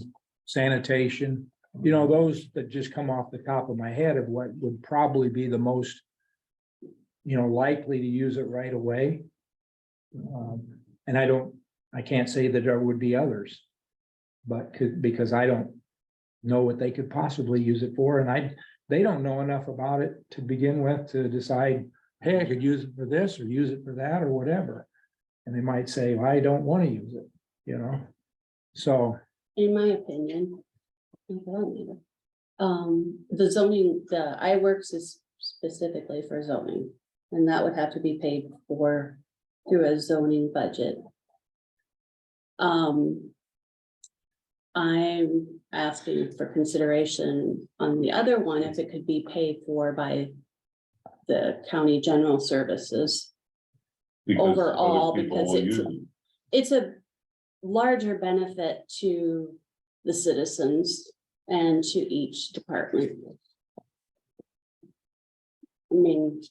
sanitation. Those that just come off the top of my head of what would probably be the most, likely to use it right away. And I can't say that there would be others. But because I don't know what they could possibly use it for, and they don't know enough about it to begin with to decide, hey, I could use it for this or use it for that or whatever. And they might say, well, I don't want to use it, so. In my opinion. The zoning, the iWorks is specifically for zoning, and that would have to be paid for through a zoning budget. I'm asking for consideration on the other one, if it could be paid for by the county general services because other overall, people because will use it. it's a larger benefit to the citizens and to each department. I mean,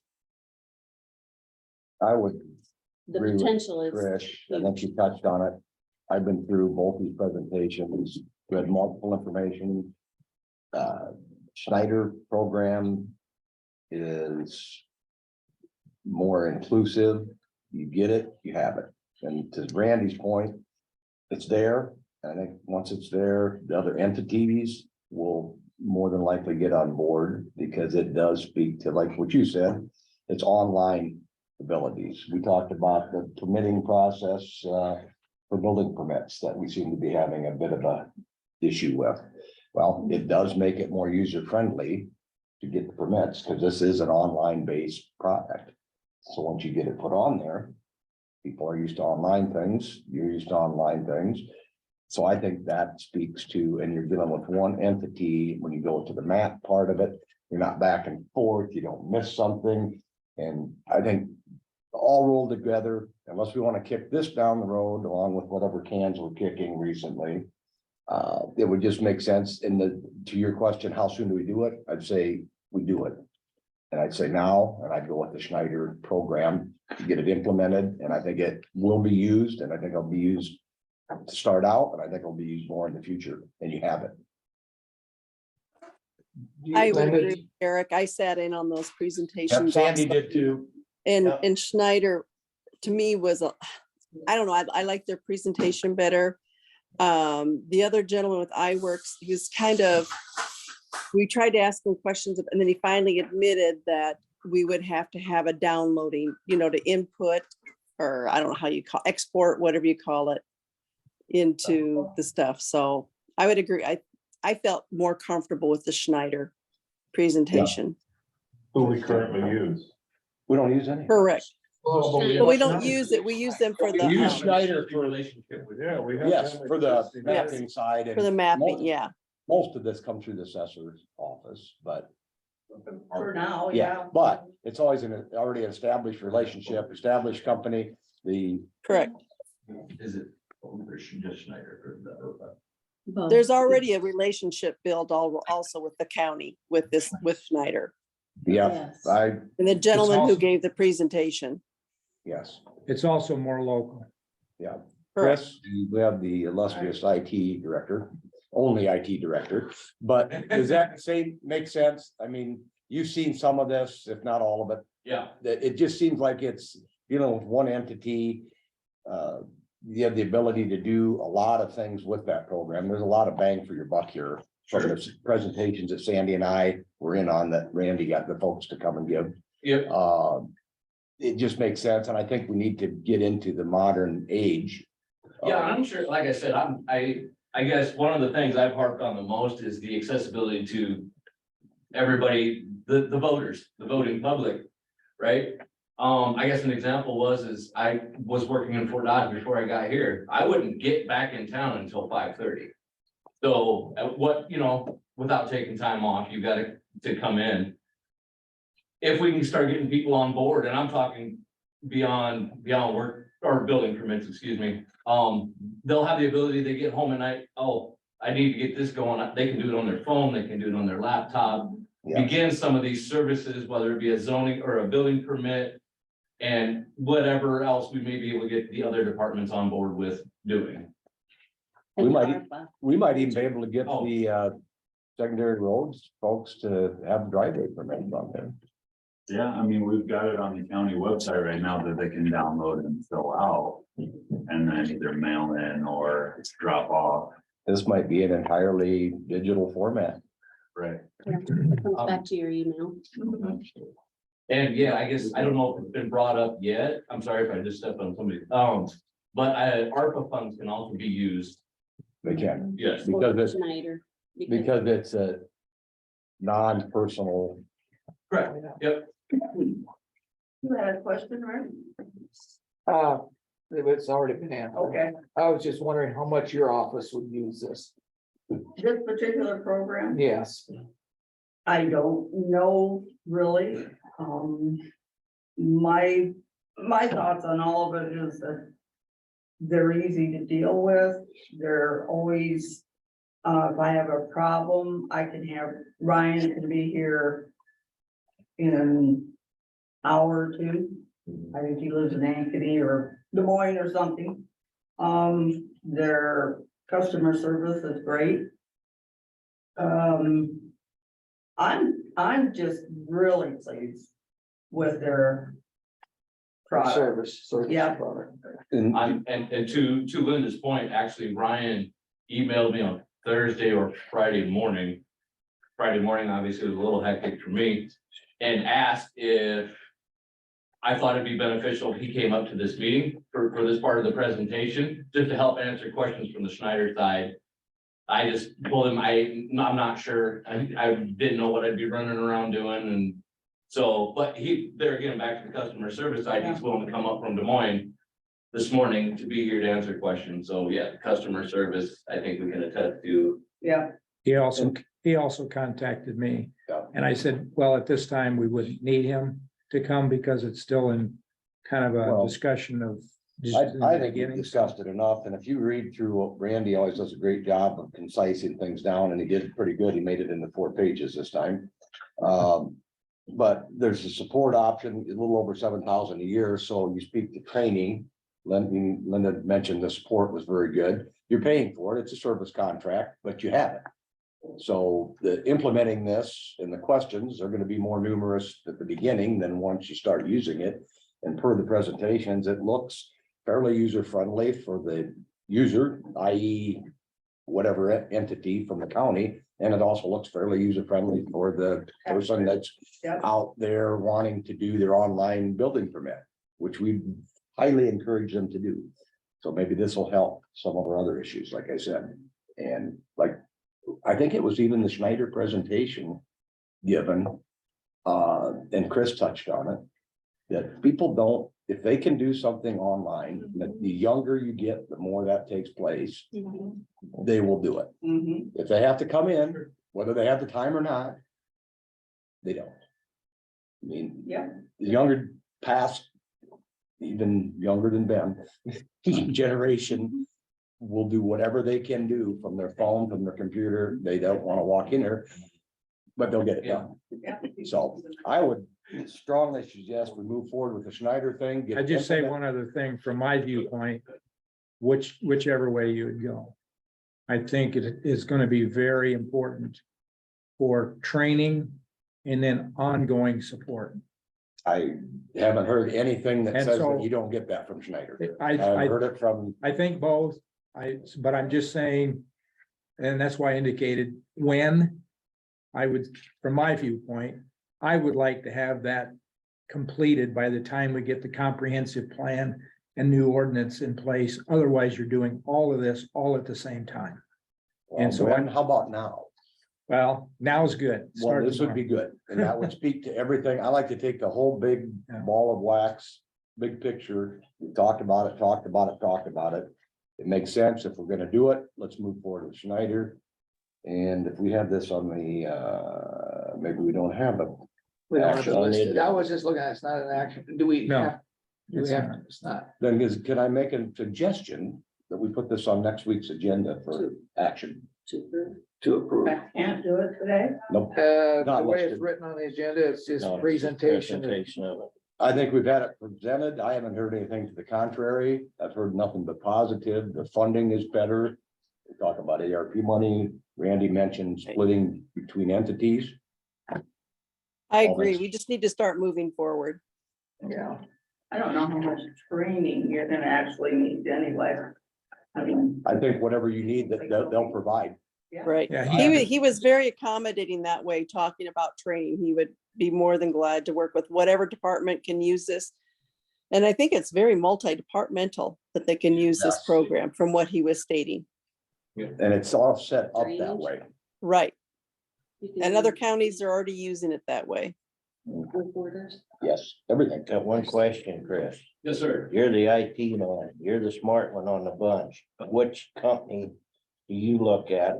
I would the agree with potential is. Trish, I think she touched on it. I've been through both these presentations, we had multiple information. Schneider program is more inclusive. You get it, you have it. And to Randy's point, it's there. I think once it's there, the other entities will more than likely get on board because it does speak to, like what you said, it's online abilities. We talked about the permitting process for building permits that we seem to be having a bit of a issue with. Well, it does make it more user friendly to get the permits because this is an online based product. So once you get it put on there, people are used to online things, you're used to online things. So I think that speaks to, and you're dealing with one entity, when you go to the map part of it, you're not back and forth, you don't miss something. And I think all rolled together, unless we want to kick this down the road along with whatever cans we're kicking recently. It would just make sense to your question, how soon do we do it? I'd say we do it. And I'd say now, and I'd go with the Schneider program to get it implemented. And I think it will be used, and I think it'll be used to start out, and I think it'll be used more in the future, and you have it. I would Linda, agree, with Eric. I sat in on those presentations. Sandy also. did too. And Schneider, to me, was I don't know, I like their presentation better. The other gentleman with iWorks, he was we tried to ask him questions, and then he finally admitted that we would have to have a downloading, to input, or I don't know how you call export, whatever you call it, into the stuff. So I would agree. I felt more comfortable with the Schneider presentation. Who we currently use. We don't use any. Correct. Oh, But we don't use it. We use them for We use the, Schneider for, Relationship with, yeah, we have. yes, them for the existing. mapping side. for the and mapping, yeah. Most of this comes through the assessor's office, but For now, yeah, but it's always an already established relationship, established company, Correct. Is it just Schneider or the? both. There's already a relationship built also with the county with Schneider yeah, Yes. and the gentleman who also- gave the presentation. yes, It's also more local. yeah. Correct. Chris, we have the illustrious IT director, only IT director, but does that make sense? I mean, you've seen some of this, if not all of it, Yeah, that it just seems like it's, with one entity. You have the ability to do a lot of things with that program. There's a lot of bang for your buck here. From the presentations that Sandy and I were in on that Randy got the folks to come and give. yep, It just makes sense, and I think we need to get into the modern age. yeah, I'm sure, like I said, I guess one of the things I've harped on the most is the accessibility to everybody, the voters, the voting public, right? I guess an example is I was working in Fort Dodge before I got here. I wouldn't get back in town until 5:30. So without taking time off, you got to come in. If we can start getting people on board, and I'm talking beyond work or building permits, excuse me. They'll have the ability, they get home at night, oh, I need to get this going. They can do it on their phone, they can do it on their laptop. Yeah. Begin some of these services, whether it be a zoning or a building permit. and whatever else we may be able to get the other departments on board with doing. We might- ARPA. We might even be able to get Oh. the secondary roads folks to have driveway permits on there. Yeah, I mean, we've got it on the county website right now that they can download and fill out. And then either mail in or drop off. This might be an entirely digital format. Right. It comes back to your email. And yeah, I guess, I don't know if it's been brought up yet, I'm sorry if I just stepped on somebody, but ARPA funds can also be used, They can, yes. because it's, Schneider. because it's a non-personal. Correct, yep. You had a question, right? It's already been answered. Okay, I was just wondering how much your office would use this. this particular program, Yes. I don't know really. My thoughts on all of it is that they're easy to deal with. They're always, if I have a problem, I can have Ryan can be here in an hour or two. I think he lives in Ankeny or Des Moines or something. Their customer service is great. I'm just really pleased with their product. Service. Yeah. product. And And to Linda's point, actually, Ryan emailed me on Thursday or Friday morning. Friday morning, obviously, was a little hectic for me, and asked if I thought it'd be beneficial if he came up to this meeting for this part of the presentation, just to help answer questions from the Schneider side. I just told him I'm not sure, I didn't know what I'd be running around doing, and so, but there again, back to the customer service side, he's willing to come up from Des Moines this morning to be here to answer questions, so yeah, the customer service, I think we can attest to. Yeah, He also contacted me. Yeah. And I said, well, at this time, we wouldn't need him to come because it's still in kind of Well, a discussion of. just in I the think we've beginning. discussed it enough, and if you read through what Randy always does a great job of concising things down, and he did it pretty good, he made it into 4 pages this time. But there's a support option, a little over 7,000 a year, so you speak to training. Linda mentioned the support was very good, you're paying for it, it's a service contract, but you have it. So the implementing this and the questions are gonna be more numerous at the beginning than once you start using it. And per the presentations, it looks fairly user-friendly for the user, i.e. whatever entity from the county, and it also looks fairly user-friendly for the person that's Yep. out there wanting to do their online building permit, which we highly encourage them to do. So maybe this will help some of our other issues, like I said. And like, I think it was even the Schneider presentation given, and Chris touched on it, that people don't, if they can do something online, that the younger you get, the more that takes place, they will do it. mhm, If they have to come in, whether they have the time or not, they don't. I mean, yeah, the younger past, even younger than Ben, generation will do whatever they can do from their phone, from their computer. They don't want to walk in there, but they'll get it done. yeah. So I would strongly suggest we move forward with the Schneider thing. get I just say implement- one other thing from my viewpoint, whichever way you would go. I think it is gonna be very important for training and then ongoing support. I haven't heard anything that And says so- that you don't get that from Schneider. I I've heard it from, I think both, but I'm just saying, and that's why I indicated when I would, from my viewpoint, I would like to have that completed by the time we get the comprehensive plan and new ordinance in place. Otherwise, you're doing all of this all at the same time. And so when, how about now? Well, now's good. Well, Start this would tomorrow. be good, and that would speak to everything. I like to take the whole big Yeah. ball of wax, big picture. We talked about it. It makes sense. If we're gonna do it, let's move forward with Schneider. And if we have this on the, maybe we don't have it. We don't have Action to on the list it. I agenda. was just looking at, it's not an action. Do we? No, have- Do we it's have, not. it's not. Then can I make a suggestion that we put this on next week's agenda for action? To approve. I can't do it today. Nope. The Not way it's listed. written on the agenda, it's just No, it's just presentation. Presentation of it. I think we've had it presented. I haven't heard anything to the contrary. I've heard nothing but positive. The funding is better. We talk about ARP money. Randy mentioned splitting between entities. I agree. We just need to start moving forward. Yeah, I don't know how much training you're gonna actually need anyway. I mean, I think whatever you need, that they'll provide. Right. Yeah, He was very accommodating that way, talking about training. He would be more than glad to work with whatever department can use this. And I think it's very multi-departmental that they can use this Yes. program from what he was stating. And it's all set up that way. Right. You can And do other counties are already using it that way. reporters. Yes, everything. Got one question, Chris. Yes, sir. You're the IT man. You're the smart one on the bunch. Which company do you look at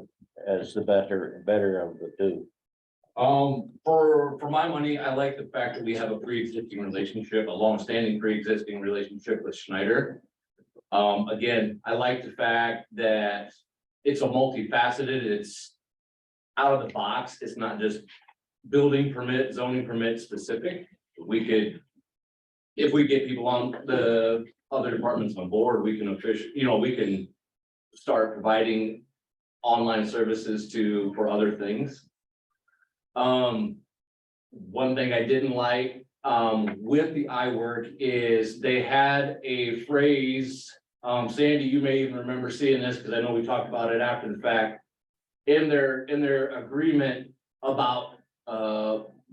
as the better of the two? For my money, I like the fact that we have a pre-existing relationship, a long-standing pre-existing relationship with Schneider. Again, I like the fact that it's a multifaceted, it's out of the box. It's not just building permit, zoning permit specific. We could, if we get people on the other departments on board, we can we can start providing online services for other things. One thing I didn't like, with the iWork is they had a phrase, Sandy, you may even remember seeing this, because I know we talked about it after the fact. In their agreement about,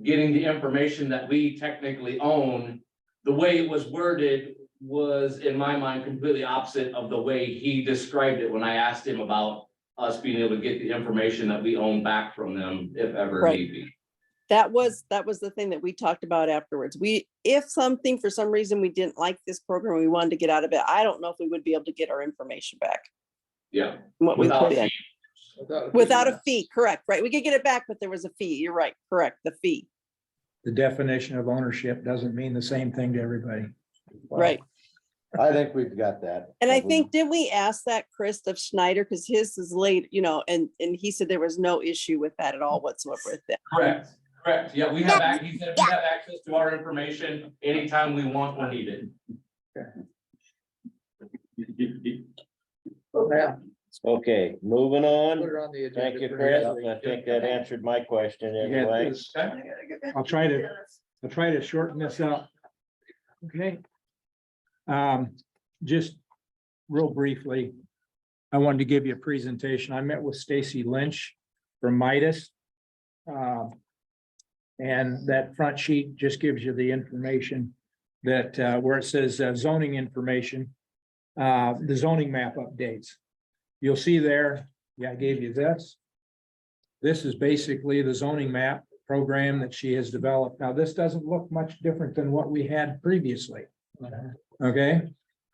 getting the information that we technically own, the way it was worded was, in my mind, completely opposite of the way he described it when I asked him about us being able to get the information that we own back from them, if ever Right. need be. That was the thing that we talked about afterwards. If something, for some reason, we didn't like this program, we wanted to get out of it, I don't know if we would be able to get our information back. Yeah. What we Without put in. Without a fee, correct, right? We could get it back, but there was a fee. You're right, correct, the fee, The definition of ownership doesn't mean the same thing to everybody. right? I think we've got that. And I think, did we ask that Chris of Schneider, because his is late, and he said there was no issue with that at all whatsoever with that. Correct. Yeah, we have, he said we have access to our information anytime we want or need it. yeah, Okay, moving put on. it on the agenda. Thank you, for Chris. next week. I think that answered my question Yeah, anyway. I'll try to shorten this up. Okay. Just real briefly, I wanted to give you a presentation. I met with Stacy Lynch from Midas. And that front sheet just gives you the information that, where it says zoning information, the zoning map updates. You'll see there, I gave you this. This is basically the zoning map program that she has developed. Now, this doesn't look much different than what we had previously. Okay,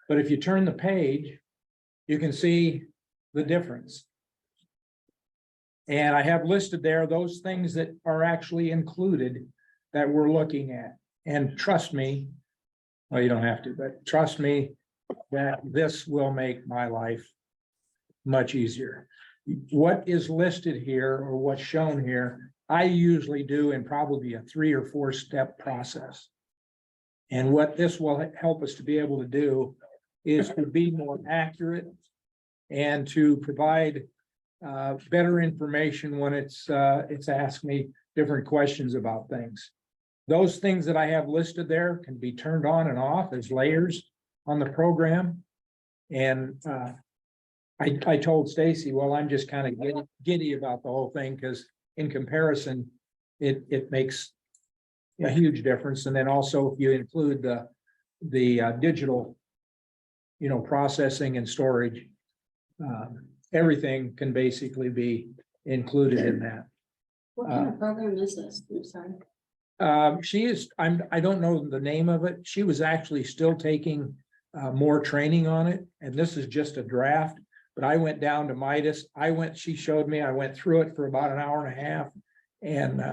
but if you turn the page, you can see the difference. And I have listed there those things that are actually included that we're looking at. And trust me, well, you don't have to, but trust me that this will make my life much easier. What is listed here or what's shown here, I usually do in probably a 3 or 4 step process. And what this will help us to be able to do is to be more accurate and to provide better information when it's asked me different questions about things. Those things that I have listed there can be turned on and off as layers on the program. And I told Stacy, well, I'm just kind of giddy about the whole thing because in comparison, it makes a huge difference. And then also if you include the digital, processing and storage, everything can basically be included in that. What kind of program is this? I'm sorry. I don't know the name of it. She was actually still taking more training on it, and this is just a draft. But I went down to Midas. She showed me, I went through it for about an hour and a half and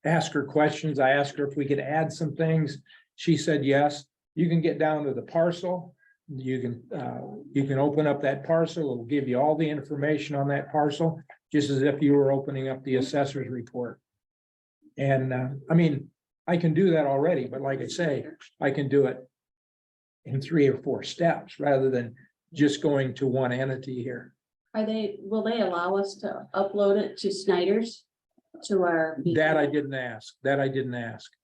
asked her questions. I asked her if we could add some things. She said, yes, you can get down to the parcel. You can open up that parcel. It'll give you all the information on that parcel, just as if you were opening up the assessor's report. And I can do that already, but like I say, I can do it in 3 or 4 steps rather than just going to one entity here. Will they allow us to upload it to Snyder's? To our. That I didn't ask,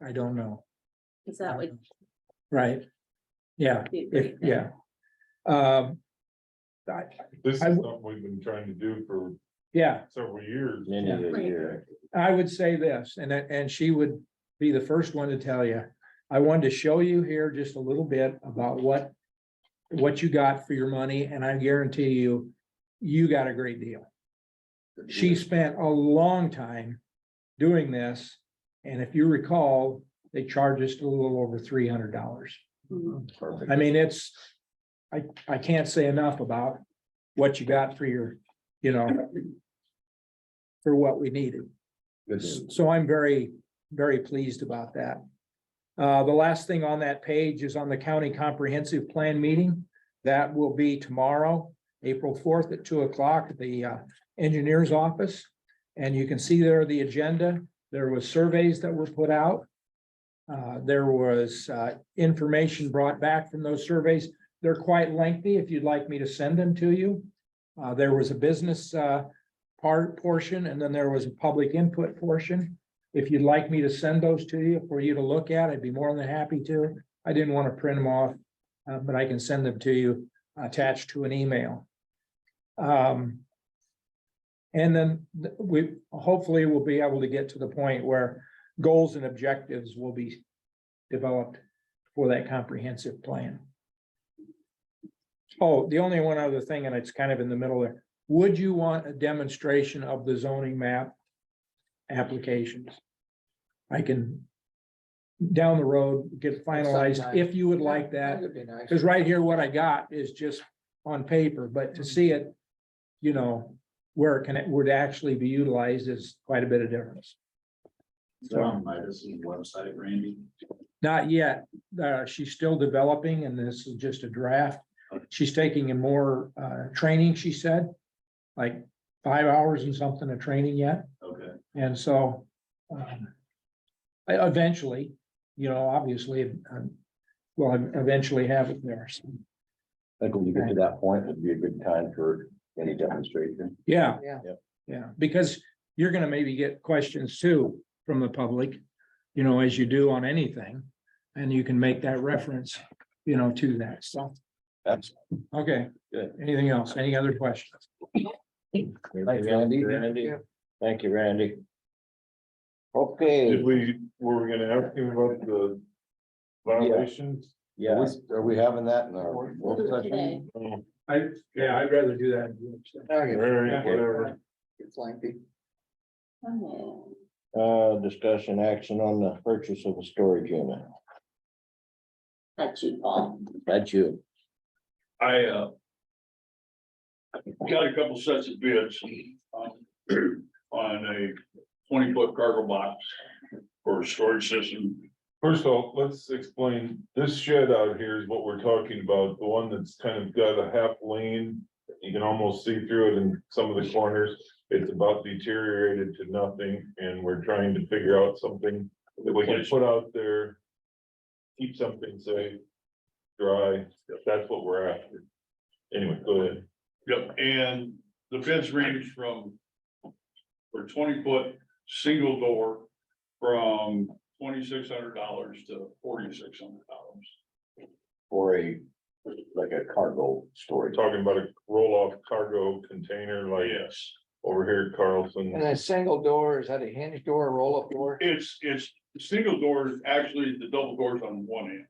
I don't know, Is that would right? Yeah, be a great if, thing. yeah. This is I- something we've been trying to do for Yeah, several years. Many a year. I would say this, and she would be the first one to tell you. I wanted to show you here just a little bit about what you got for your money, and I guarantee you, you got a great deal. She spent a long time doing this, and if you recall, they charged us a little over $300. Mhm. Perfect. I mean, I can't say enough about what you got for your, for what we needed. Good news. So I'm very, very pleased about that. The last thing on that page is on the county comprehensive plan meeting. That will be tomorrow, April 4th at 2 o'clock at the engineer's office. And you can see there the agenda. There was surveys that were put out. There was information brought back from those surveys. They're quite lengthy if you'd like me to send them to you. There was a business portion, and then there was a public input portion. If you'd like me to send those to you for you to look at, I'd be more than happy to. I didn't want to print them off, but I can send them to you attached to an email. And then we hopefully will be able to get to the point where goals and objectives will be developed for that comprehensive plan. Oh, the only one other thing, and it's kind of in the middle there. Would you want a demonstration of the zoning map applications? I can down the road get finalized Sometime. if you would like that. That'd be nice. Because right here, what I got is just on paper, but to see it, where it would actually be utilized is quite a bit of difference. On my website, Randy. Not yet. She's still developing, and this is just a draft. She's taking in more training, she said, like 5 hours and something of training yet. Okay. And so eventually, obviously, we'll eventually have it there. So, I think when you get to that point, it'd be a good time for any demonstration. yeah. Yeah. Yeah, because you're gonna maybe get questions too from the public, as you do on anything. And you can make that reference, to that. So, That's okay. Good. Anything else? Any other questions? Thank you, Randy. Thank you, Randy. Okay, Were we gonna ask him about the violations? yeah, Are we having that in our work Today. session? Oh, I'd rather do that. all right, whatever. It's lengthy. Okay. discussion action on the purchase of a storage unit. That's you, Paul. That's you. I got a couple sets of bids on a 20-foot cargo box for a storage system. First of all, let's explain, this shed out here is what we're talking about, the one that's kind of got a half lane. You can almost see through it in some of the corners. It's about deteriorated to nothing, and we're trying to figure out something that we can put out there. Keep something safe, dry, that's what we're after. Anyway, go ahead. Yep, and the bids range from for 20-foot single door from $2,600 to $4,600. For like a cargo We're storage. talking about a roll-off cargo container like Yes, over here at Carlson. And a single door, is that a hinge door, a roll-up door? it's single doors, actually the double doors on one end.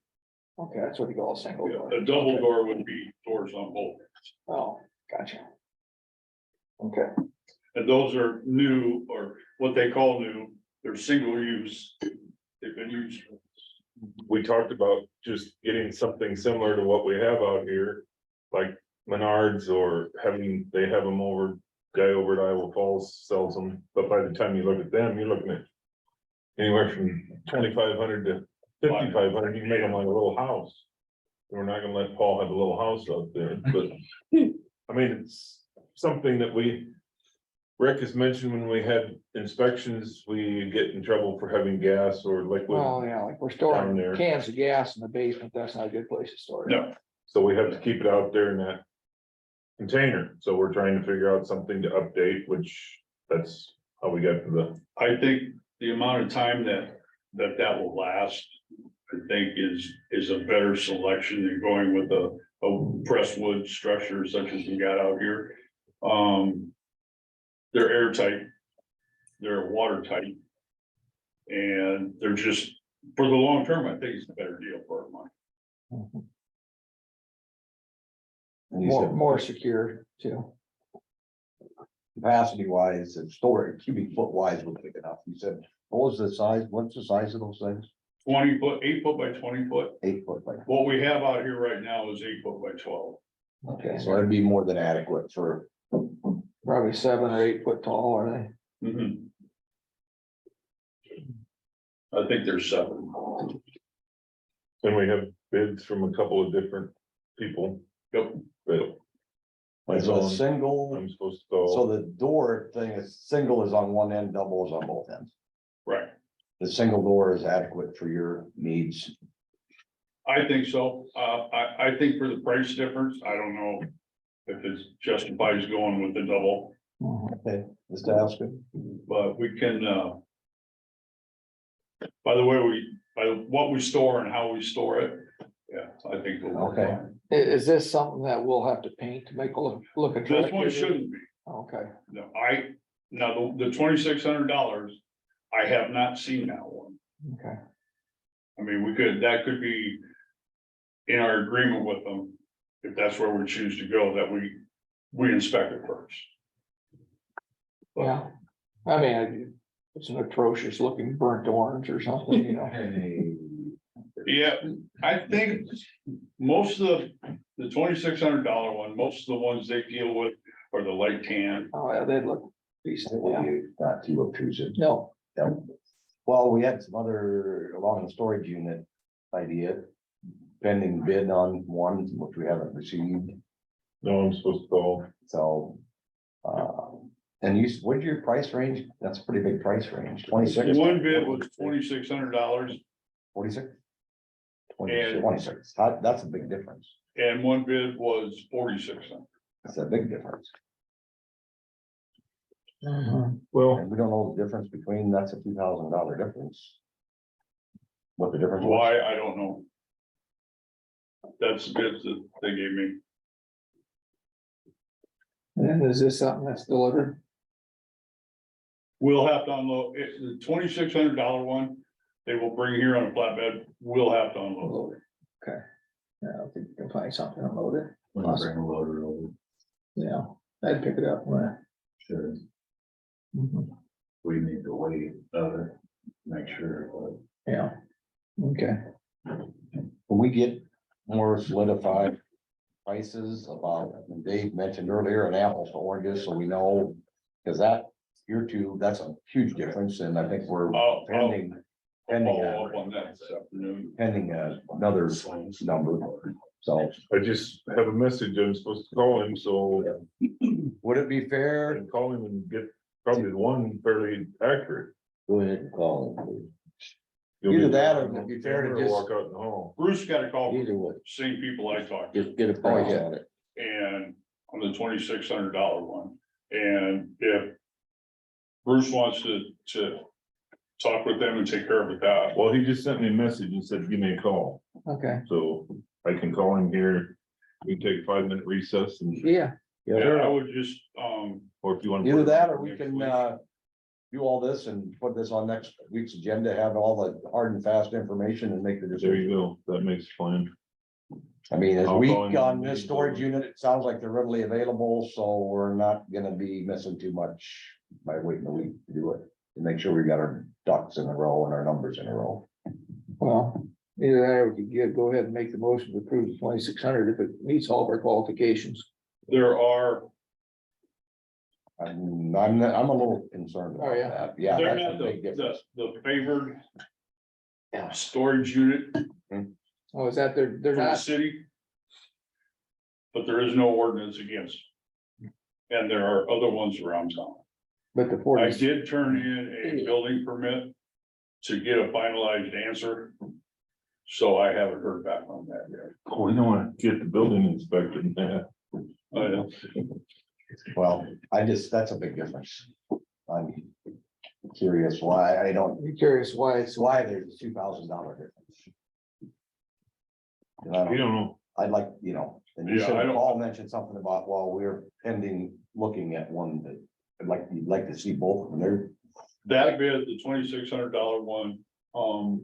Okay, that's what you call a single door. A double door would be doors on both. Oh, gotcha. Okay, And those are new, or what they call new, they're single use. They've been used. We talked about just getting something similar to what we have out here, like Menards, or they have them over, guy over at Iowa Falls sells them, but by the time you look at them, you're looking at anywhere from 2,500 to 5,500, you can make them like a little house. We're not gonna let Paul have a little house out there, but I mean, it's something that we Rick has mentioned when we had inspections, we get in trouble for having gas or liquid. Well, yeah, like we're Down storing there. cans of gas in the basement. That's not a good place to store it. No, So we have to keep it out there in that container. So we're trying to figure out something to update, which that's how we got to the, I think the amount of time that will last, I think is a better selection than going with a pressed wood structure such as we got out here. They're airtight, they're watertight. And they're just, for the long term, I think it's a better deal for our money. And you More, said more secure too. capacity wise and storage, cubic foot wise was big enough. You said, what was the size? What's the size of those things? 20 foot, 8 foot by 20 foot. 8 foot by. What we have out here right now is 8 foot by 12. Okay, So that'd be more than adequate for, probably 7 or 8 foot tall, are they? Mhm. I think there's 7. and we have bids from a couple of different people. Yep. But it's a single, I'm supposed to so call, the door thing is single is on one end, double is on both ends. Right. The single door is adequate for your needs. I think so. I think for the price difference, I don't know if it justifies going with the double, Okay, just asking. but we can, by the way, by what we store and how we store it, yeah, I think we'll work Okay. fine. Is this something that we'll have to paint to make it look attractive? This one shouldn't be. Okay, No, now the $2,600, I have not seen that one. okay. I mean, that could be in our agreement with them, if that's where we choose to go, that we inspect it first. Yeah, I mean, it's an atrocious looking burnt orange or something, you know. Yeah, I think most of the $2,600 one, most of the ones they deal with are the light tan. Oh, yeah, they look decent, yeah. Not too obtrusive. No, Well, we had some other along the storage unit idea. Pending bid on one, which we haven't received, no, I'm supposed to call. so. And what's your price range? That's a pretty big price range, 26. One bid was $2,600 46? And- 26, that's a big difference. and one bid was $4,600. That's a big difference. Well, And we don't know the difference between, that's a $2,000 difference. What the difference was. Why, I don't know. That's the bids that they gave me. and is this something that's delivered? We'll have to unload, it's the $2,600 one, they will bring here on a flatbed, we'll have to unload. Loaded. Okay. Yeah, I think we can find something and load it. When you bring a loader over, Yeah, I'd pick it up. When sure, we need to wait, make sure, but Yeah, okay. When we get more solidified prices about, and Dave mentioned earlier, an apples to oranges, so we know. Cause that, year two, that's a huge difference, and I think we're I'll pending, follow up on that this afternoon. another number. So I just have a message, I'm supposed to call him, so would it be I fair? can call him and get probably the one fairly accurate. Go ahead and call him, You'll Either be- that or it'd be fair to or just- walk out in the hall. Bruce got a call please. from Either way, the same people I talked to, just get a price on it. and on the $2,600 one, and if Bruce wants to talk with them and take care of it that, Well, he just sent me a message and said, give me a call, Okay, so I can call him here. We can take a 5-minute recess and, yeah, yeah, I would just, or if you want. to Either put it that on or we next can, week. do all this and put this on next week's agenda, have all the hard and fast information and make the There decision. you go, that makes a plan. I mean, as I'll week call him on and this he's storage over. unit, it sounds like they're readily available, so we're not gonna be missing too much by waiting a week to do it. To make sure we got our ducks in a row and our numbers in a row. well, either that or we could go ahead and make the motion to approve the 2,600 if it meets all of our qualifications. there are, I'm a little concerned Oh, about yeah. that. Yeah, they're that's not a big difference. the favored storage unit Oh, is that they're for the not, city. But there is no ordinance against. And there are other ones around town. But the I 40, did turn in a building permit to get a finalized answer. So I haven't heard back on that yet. We don't want to get the building inspected. Yeah. Well, that's a big difference. I'm curious why, I'm curious why it's. why there's $2,000 difference. And I We don't, don't know. I'd like, and you Yeah, said I don't- Paul mentioned something about, well, we're pending, looking at one that, you'd like to see both of them. They're That bid, the $2,600 one,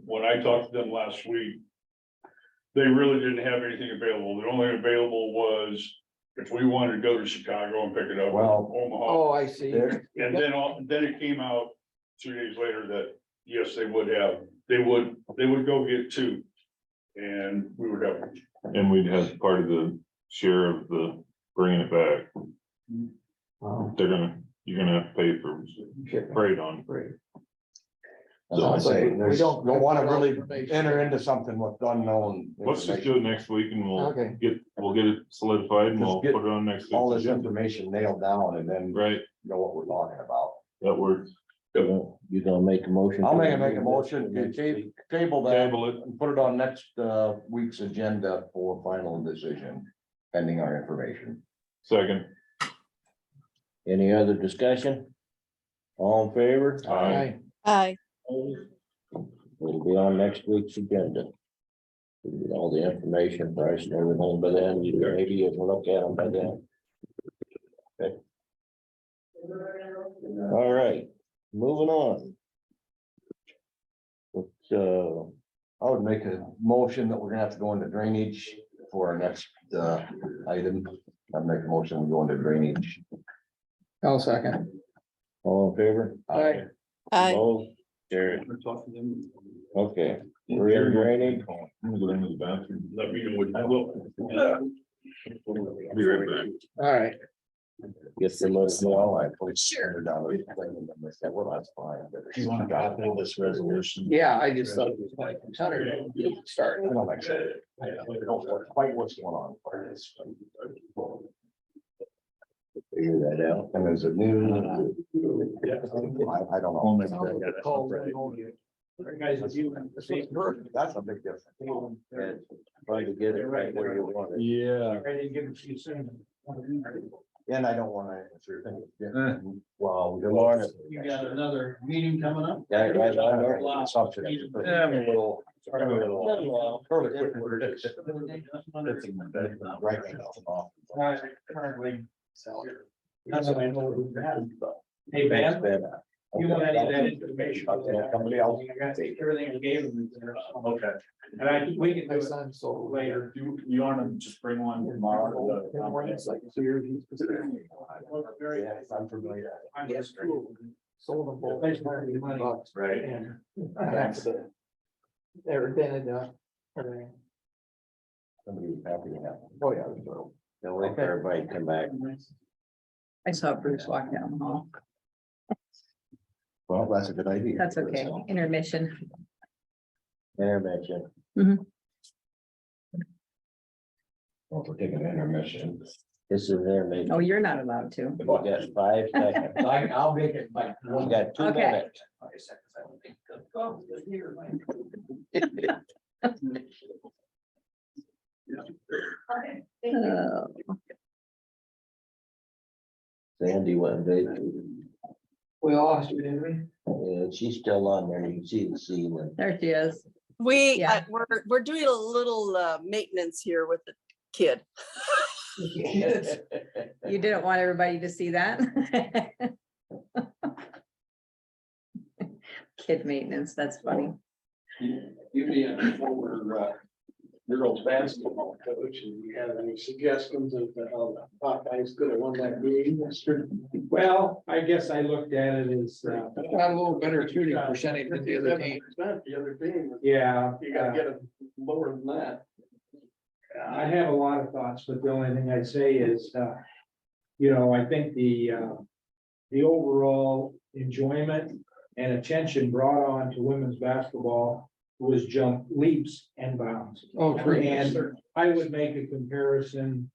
when I talked to them last week. They really didn't have anything available. The only available was if we wanted to go to Chicago and pick it up. Well- Omaha. Oh, I see. There- And then it came out 2 days later that, yes, they would go get two. And we would have, And we'd have part of the share of the bringing it back. You're gonna have to pay for freight on. So I say, We don't- don't want to really enter into something with unknown. Let's just do it next week and Okay. we'll get it solidified and we'll Just get put it on next all week's this agenda. information nailed down and then Right, know what we're talking about. that works. you gonna make a motion? I'll to make a remove motion, this next week? table that Table it. and put it on next week's agenda for final decision, pending our information. Second. Any other discussion? All in favor? Aye. Aye. It'll be on next week's agenda. We'll get all the information, price and everything by then, maybe you can look at them by then. Okay. All right, moving on. I would make a motion that we're gonna have to go into drainage for our next item. I'd make a motion, we go into drainage. I'll second. All in favor? Aye. Aye. Opposed? Carried. Okay, we're in drainage. I'm gonna go into the bathroom. let me know what I will. I'll be right back. All right. Get the list. Well, I put it down. And they said, well, that's fine. You want to copy of this resolution? Yeah, I just thought it was like Hunter start. I don't like that. I don't know quite what's going on. Figure that out. And there's a new. I don't know. That's a big difference. And try to get it right where you want it. Yeah. I didn't give it to you soon. And I don't wanna answer things. Well, Good morning. You got another meeting coming up? Yeah, right on there. assumption. Yeah, I'm a little. Fairly quick word is. Right now. Currently. That's what I know who that is. Hey, Ben, you want any of that information? Somebody else. I got everything I gave them. Okay. And we can do My it son sold. later. You want to just bring one tomorrow? It's like 2 years. He's Yes, I'm familiar. He has two. Sold them both. $100. Right. And that's the. They were dented up. Everything. Somebody was happy to have. Oh, yeah. So, Don't wait for everybody to come back. I saw Bruce walk down the hall. Well, that's a good idea. That's okay. Intermission. Intervention. Well, we're taking an intermission. This is intervention. Oh, you're not allowed to. We got 5 seconds. I'll make it like. We got 2 Okay. minutes. Oh, Sandy went big. we lost you, didn't we? Yeah, she's still on there. You can see the ceiling. there she is. Yeah. Yeah. We're doing a little maintenance here with the kid. You didn't want everybody to see that. Kid maintenance, that's funny. You being a former girls basketball coach, and you have any suggestions of how the Hawkeyes could have won that game? Well, I guess I looked at it as, Got a little better shooting percentage than the other team. It's not the other team. yeah. You gotta get it lower than that. I have a lot of thoughts, but the only thing I'd say is, I think the overall enjoyment and attention brought on to women's basketball was jump leaps and bounds. Oh, And I would make a comparison,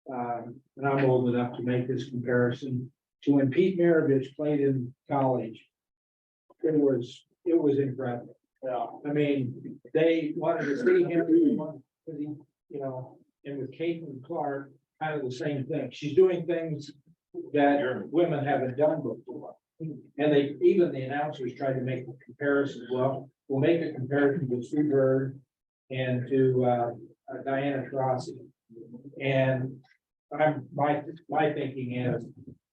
and I'm old enough to make this comparison to when Pete Maravich played in college. It was incredible. Yeah. I mean, they wanted to see him, because he, you know, and with Caitlin Clark, kind of the same thing. She's doing things that women haven't done before. And they, even the announcers tried to make a comparison. Well, we'll make a comparison to Sue Bird and to Diana Taurasi. And my thinking is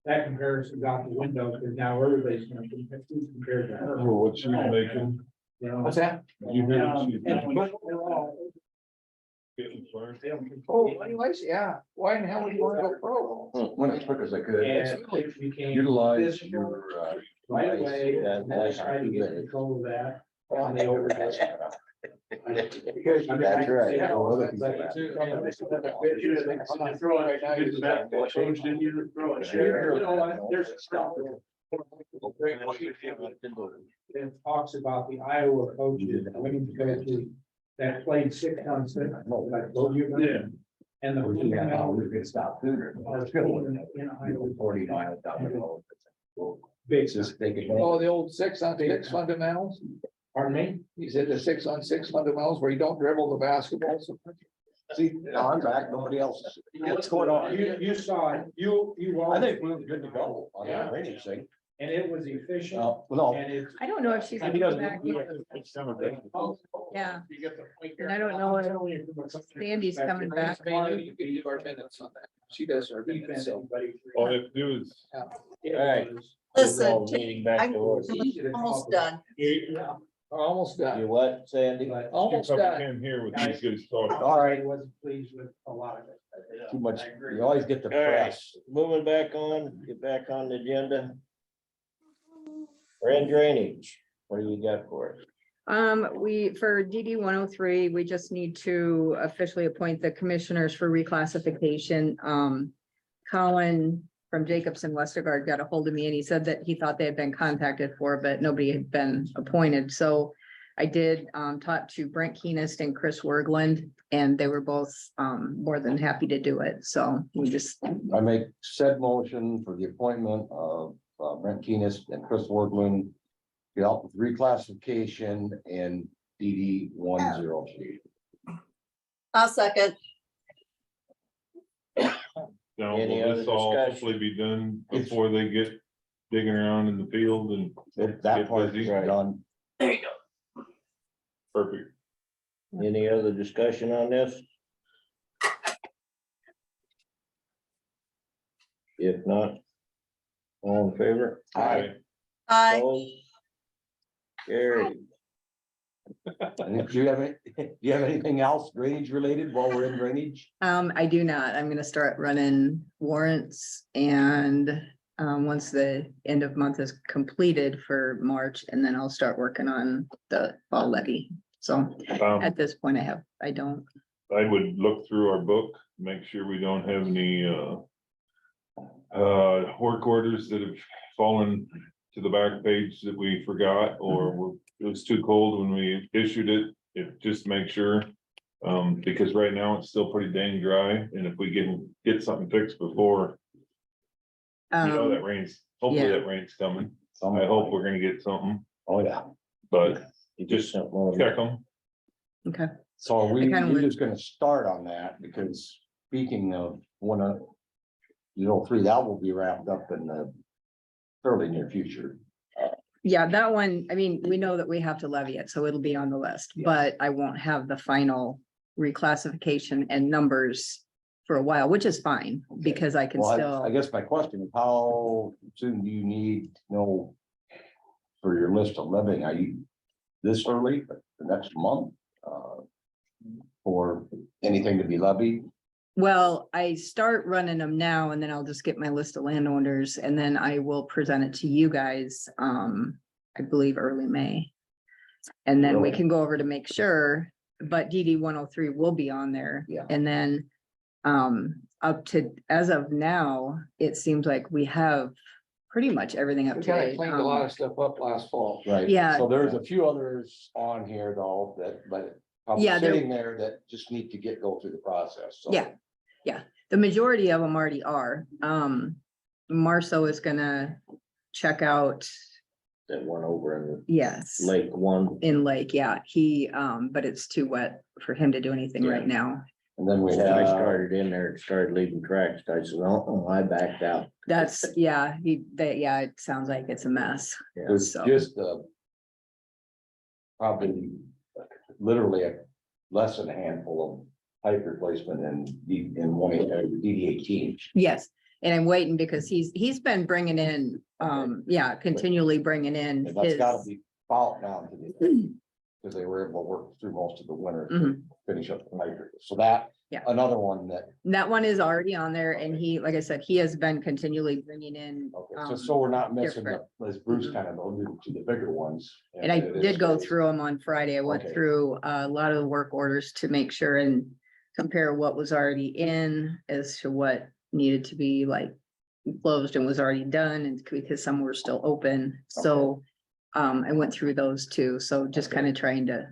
that comparison's out the window, because now everybody's gonna be compared to her. Well, what she's making. You know, what's that? You heard what she's And- making. but they're all- Getting far. Oh, anyways, yeah, why in the hell would you want to go pro? Went as quick as I could. And it became Utilize physical your, right away, Yeah, and they tried to get control of that, and they overdid it. Because I mean, That's I- right. yeah, Well, other but people it's- do. I'm not throwing right now, you're back, coach, didn't you throw it? You know what, there's stuff. It talks about the Iowa coaches, women's coaches that played 6-on-6. I told you about it. And the. We're stop sooner. In Iowa. 40 miles down the road. Big, Just thinking. Oh, the old 6-on-6 fundamentals? pardon me? You said the 6-on-6 fundamentals where you don't dribble the basketball. See, now I'm back, nobody else. What's going on? You saw it, you. I think we're good to go on that drainage thing. And it was efficient, No, and it's. I don't know if she's. back yet. Yeah. And I don't know if Sandy's coming back. You can do our minutes on that. She does our minutes, so. All they have to do is. Alright. Listen, Meeting back to order. almost done. Almost You done. what, Sandy? Almost You probably done. can't hear what these guys talking. all right, I wasn't pleased with a lot of it. too much, you always get the All right, press. moving back on, get back on the agenda. We're in drainage. What do you got for us? For DD 103, we just need to officially appoint the commissioners for reclassification. Colin from Jacobson Westergaard got a hold of me and he said that he thought they had been contacted for, but nobody had been appointed. So I did talk to Brent Keenest and Chris Wergland, and they were both more than happy to do it. So we just, I make said motion for the appointment of Brent Keenest and Chris Workman. To help with reclassification and DD 103. I'll second. Now, Any will other this all discussion? hopefully be done before they get digging around in the field and That Get part busy. is Right. done. perfect? Any other discussion on this? If not, all in favor? Aye. Opposed? Carried. And do you have anything else drainage related while we're in drainage? I do not. I'm gonna start running warrants and once the end of month is completed for March, and then I'll start working on the fall levy. So at this point, I don't. I would look through our book, make sure we don't have any work orders that have fallen to the back page that we forgot, or it was too cold when we issued it. Just make sure, because right now it's still pretty dang dry, and if we can get something fixed before, that rain's, hopefully yeah. that rain's coming. I hope we're gonna get something, Oh, yeah. but You just something on check them. Okay. So I kinda we're would- just gonna start on that, because speaking of one of, 3, that will be wrapped up in the fairly near future. Yeah, that one, I mean, we know that we have to levy it, so it'll be on the list, but I won't have the final reclassification and numbers for a while, which is fine, because I can Well, still. I guess my question is, how soon do you need to know for your list of living? Are you this early, the next month? For anything to be levied? Well, I start running them now and then I'll just get my list of landowners and then I will present it to you guys, I believe early May. And then we Really? can go over to make sure, but DD 103 will be on there. Yeah. And then, up to, as of now, it seems like we have pretty much everything up We to kind of date. cleaned a lot of stuff up last fall. Right. Yeah. So there's a few others on here though, but probably Yeah, there- sitting there that just need to go through the process, so. Yeah. The majority of them already are, Marcel is gonna check out, That one over in yes, Lake One. in Lake, yeah, he, but it's too wet for him to do anything right now. And then we I have, started in there and started leaving tracks. I said, oh, I backed out. That's, yeah, yeah, it sounds like it's a mess. Yeah. there's So- just probably literally less than a handful of pipe replacement in one DD 18. Yes, and I'm waiting because he's been bringing in, yeah, continually bringing in And that's gotta his. be followed down to the, because they were able to work through most of the winter to Mhm. finish up the pipe. So that, Yeah. another one that, That one is already on there and he, like I said, he has been continually bringing in. okay, so we're not missing different. as Bruce Mhm. kind of alluded to the bigger ones. And I it is- did go through them on Friday. I went Okay. through a lot of the work orders to make sure and compare what was already in as to what needed to be like closed and was already done, and because some were still open. So I went through those too. So just kind of trying to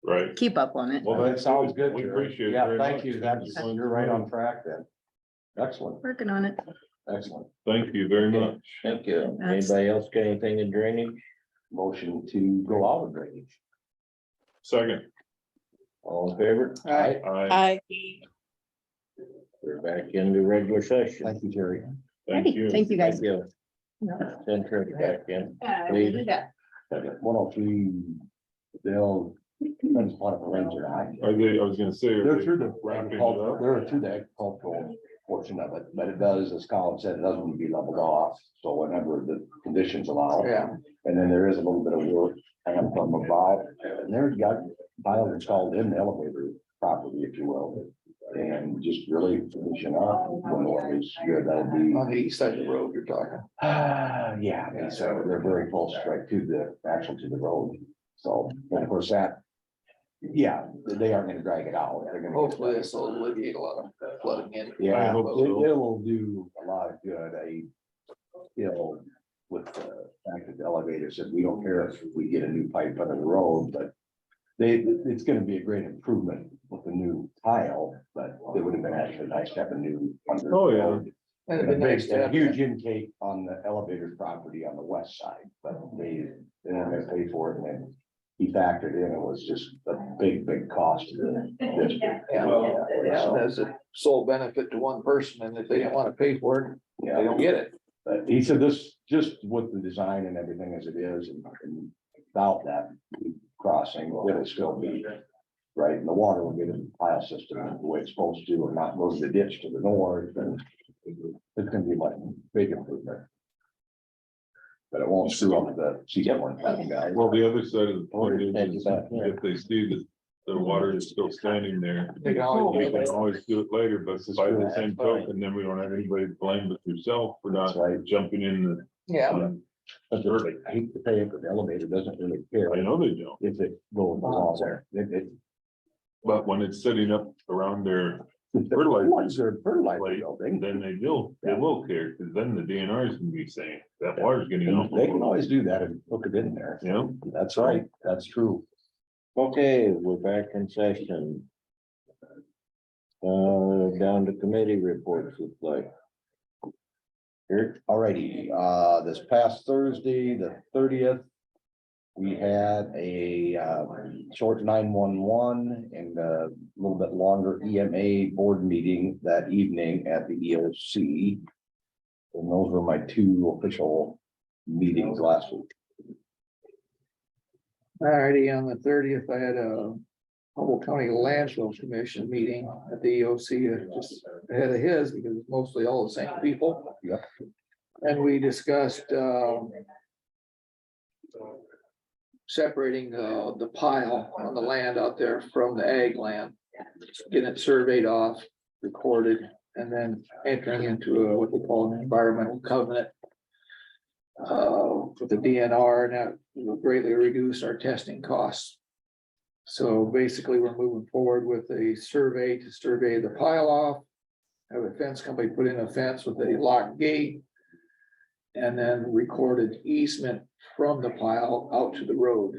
Right. keep up on it. Well, That sounds good. We Jerry. appreciate it Yeah, very thank much. you. Thank you That's, for you're right on track then. Excellent, Working on it. excellent. Thank you very much. Thank you. Anybody else got anything in drainage? Motion to go out of drainage. Second. All in favor? Aye. Aye. We're back into regular session. Thank you, Jerry. Thank you. Thank you, guys. Thank you. Send Trish back in. Please. 103, they'll, depends upon if the rains or not. Are they, I was gonna say, are They're they through the, wrapping it up? they're through the agricultural portion of it, but it does, as Colin said, it doesn't need to be leveled off, so whenever the conditions allow. Yeah. And then there is a little bit of work kind of from above, and there's got tile installed in the elevator property, if you will. And just really finishing up when the weather is good, that'll be. On the east side of the road you're talking. Yeah, so they're very close right to to the road. So, and of course that, yeah, they aren't gonna drag it out. They're gonna. Hopefully this will alleviate a lot of flooding in. I Yeah, hope so. it will do a lot of good. With the fact that the elevator said, we don't care if we get a new pipe under the road, but it's gonna be a great improvement with the new tile, but it would have been actually nice to have a new. under the Oh, yeah. road. And And it'd a be nice big, to a have huge intake on the elevator property on the west side, but they weren't gonna pay for it, and then he factored in, it was just a big cost to the district. Yeah, as a sole benefit to one person, and if they don't wanna pay for it, they don't get it. But he said this, just with the design and everything as it is, and without that crossing, it'll still be right, and the water will get in the pile system the way it's supposed to, and not go to the ditch to the north, and it's gonna be like a big improvement. But it won't screw up the C1 guys. Well, the other side of the point is, Thank you, Beth. if they see that the water is still standing there, They can always we do can it. always do it later, but This is by the true. same token, then we don't have anybody to blame but yourself for not That's right. jumping in the. Yeah, But I hate to pay it, but the elevator doesn't really care I know they don't, if it goes along there. but when it's sitting up around their Fertilizer plate, building. then they will care, because then the DNRs can be saying, that water's getting out. They can always do that and hook it in there. You know, That's right, that's true. Okay, we're back in session. Down to committee reports, looks like. Here, alrighty, this past Thursday, the 30th. We had a short 911 and a little bit longer EMA board meeting that evening at the EOC. And those were my two official meetings last week. alrighty, on the 30th, I had a Humboldt County Landfill Commission meeting at the EOC, just ahead of his, because it's mostly all the same people. Yep. And we discussed, separating the pile on the land out there from the ag land. Getting it surveyed off, recorded, and then entering into what they call an environmental covenant. With the DNR, and that will greatly reduce our testing costs. So basically, we're moving forward with a survey to survey the pile off. Have a fence company put in a fence with a locked gate. And then recorded easement from the pile out to the road.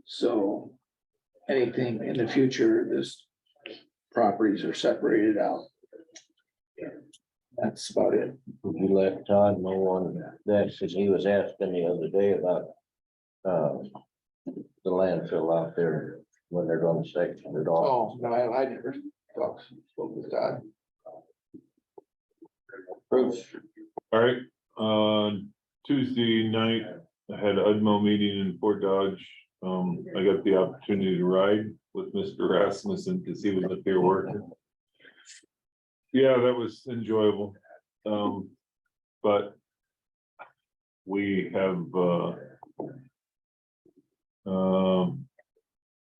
So anything in the future, this properties are separated out. That's about it. Would you let Todd know on that, since he was asking the other day about the landfill out there, when they're gonna section it off? Oh, no, I never spoke with Todd. Bruce, All right, Tuesday night, I had an UDMO meeting in Fort Dodge. I got the opportunity to ride with Mr. Rasmussen because he was up here working. Yeah, that was enjoyable. But we have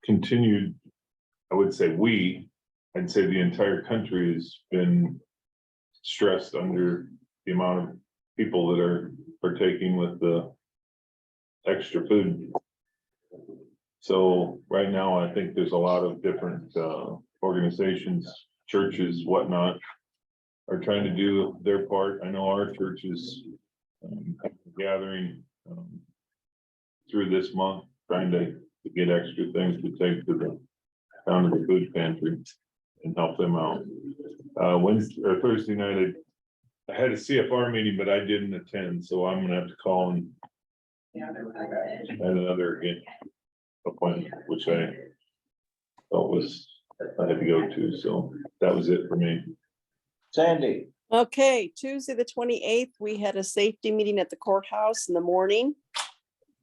continued, I would say I'd say the entire country has been stressed under the amount of people that are partaking with the extra food. So right now, I think there's a lot of different organizations, churches, whatnot, are trying to do their part. I know our church is gathering through this month, trying to get extra things to take to down to the food pantry and help them out. Wednesday or Thursday night, I had a CFR meeting, but I didn't attend, so I'm gonna have to call and add another appointment, which I thought I had to go to, so that was it for me. Sandy, Okay, Tuesday, the 28th, we had a safety meeting at the courthouse in the morning.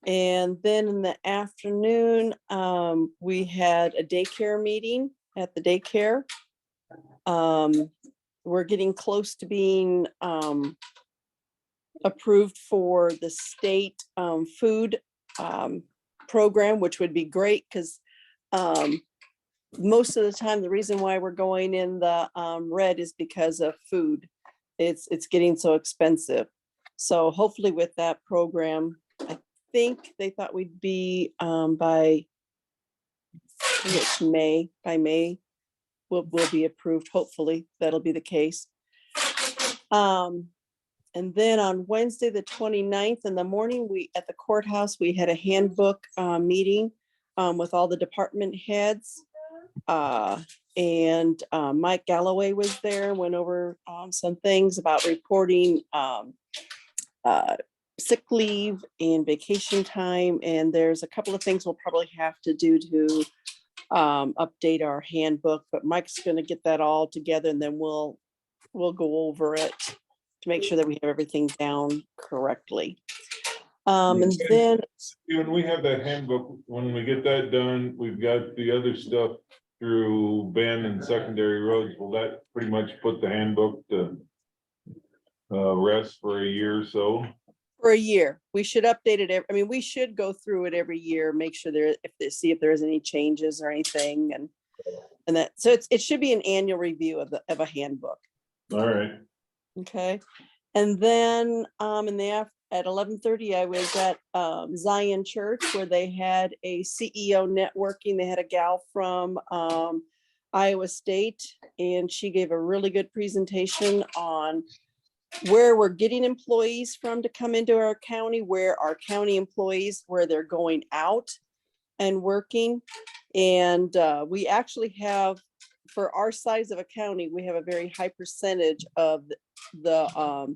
And then in the afternoon, we had a daycare meeting at the daycare. We're getting close to being approved for the state food program, which would be great because most of the time, the reason why we're going in the red is because of food. It's getting so expensive. So hopefully with that program, I think they thought we'd be by I think it's May, by May, we'll be approved. Hopefully that'll be the case. And then on Wednesday, the 29th in the morning, at the courthouse, we had a handbook meeting with all the department heads. And Mike Galloway was there, went over some things about reporting sick leave and vacation time. And there's a couple of things we'll probably have to do to update our handbook, but Mike's going to get that all together and then we'll go over it to make sure that we have everything down correctly. And then When we have that handbook, when we get that done, we've got the other stuff through Ben and secondary roads. Will that pretty much put the handbook to rest for a year or so? for a year, we should update it. I mean, we should go through it every year, make sure see if there's any changes or anything, and that. So it should be an annual review of a handbook. All right. Okay, and then at 11:30, I was at Zion Church where they had a CEO networking. They had a gal from Iowa State, and she gave a really good presentation on where we're getting employees from to come into our county, where our county employees, where they're going out and working. And we actually have, for our size of a county, we have a very high percentage of the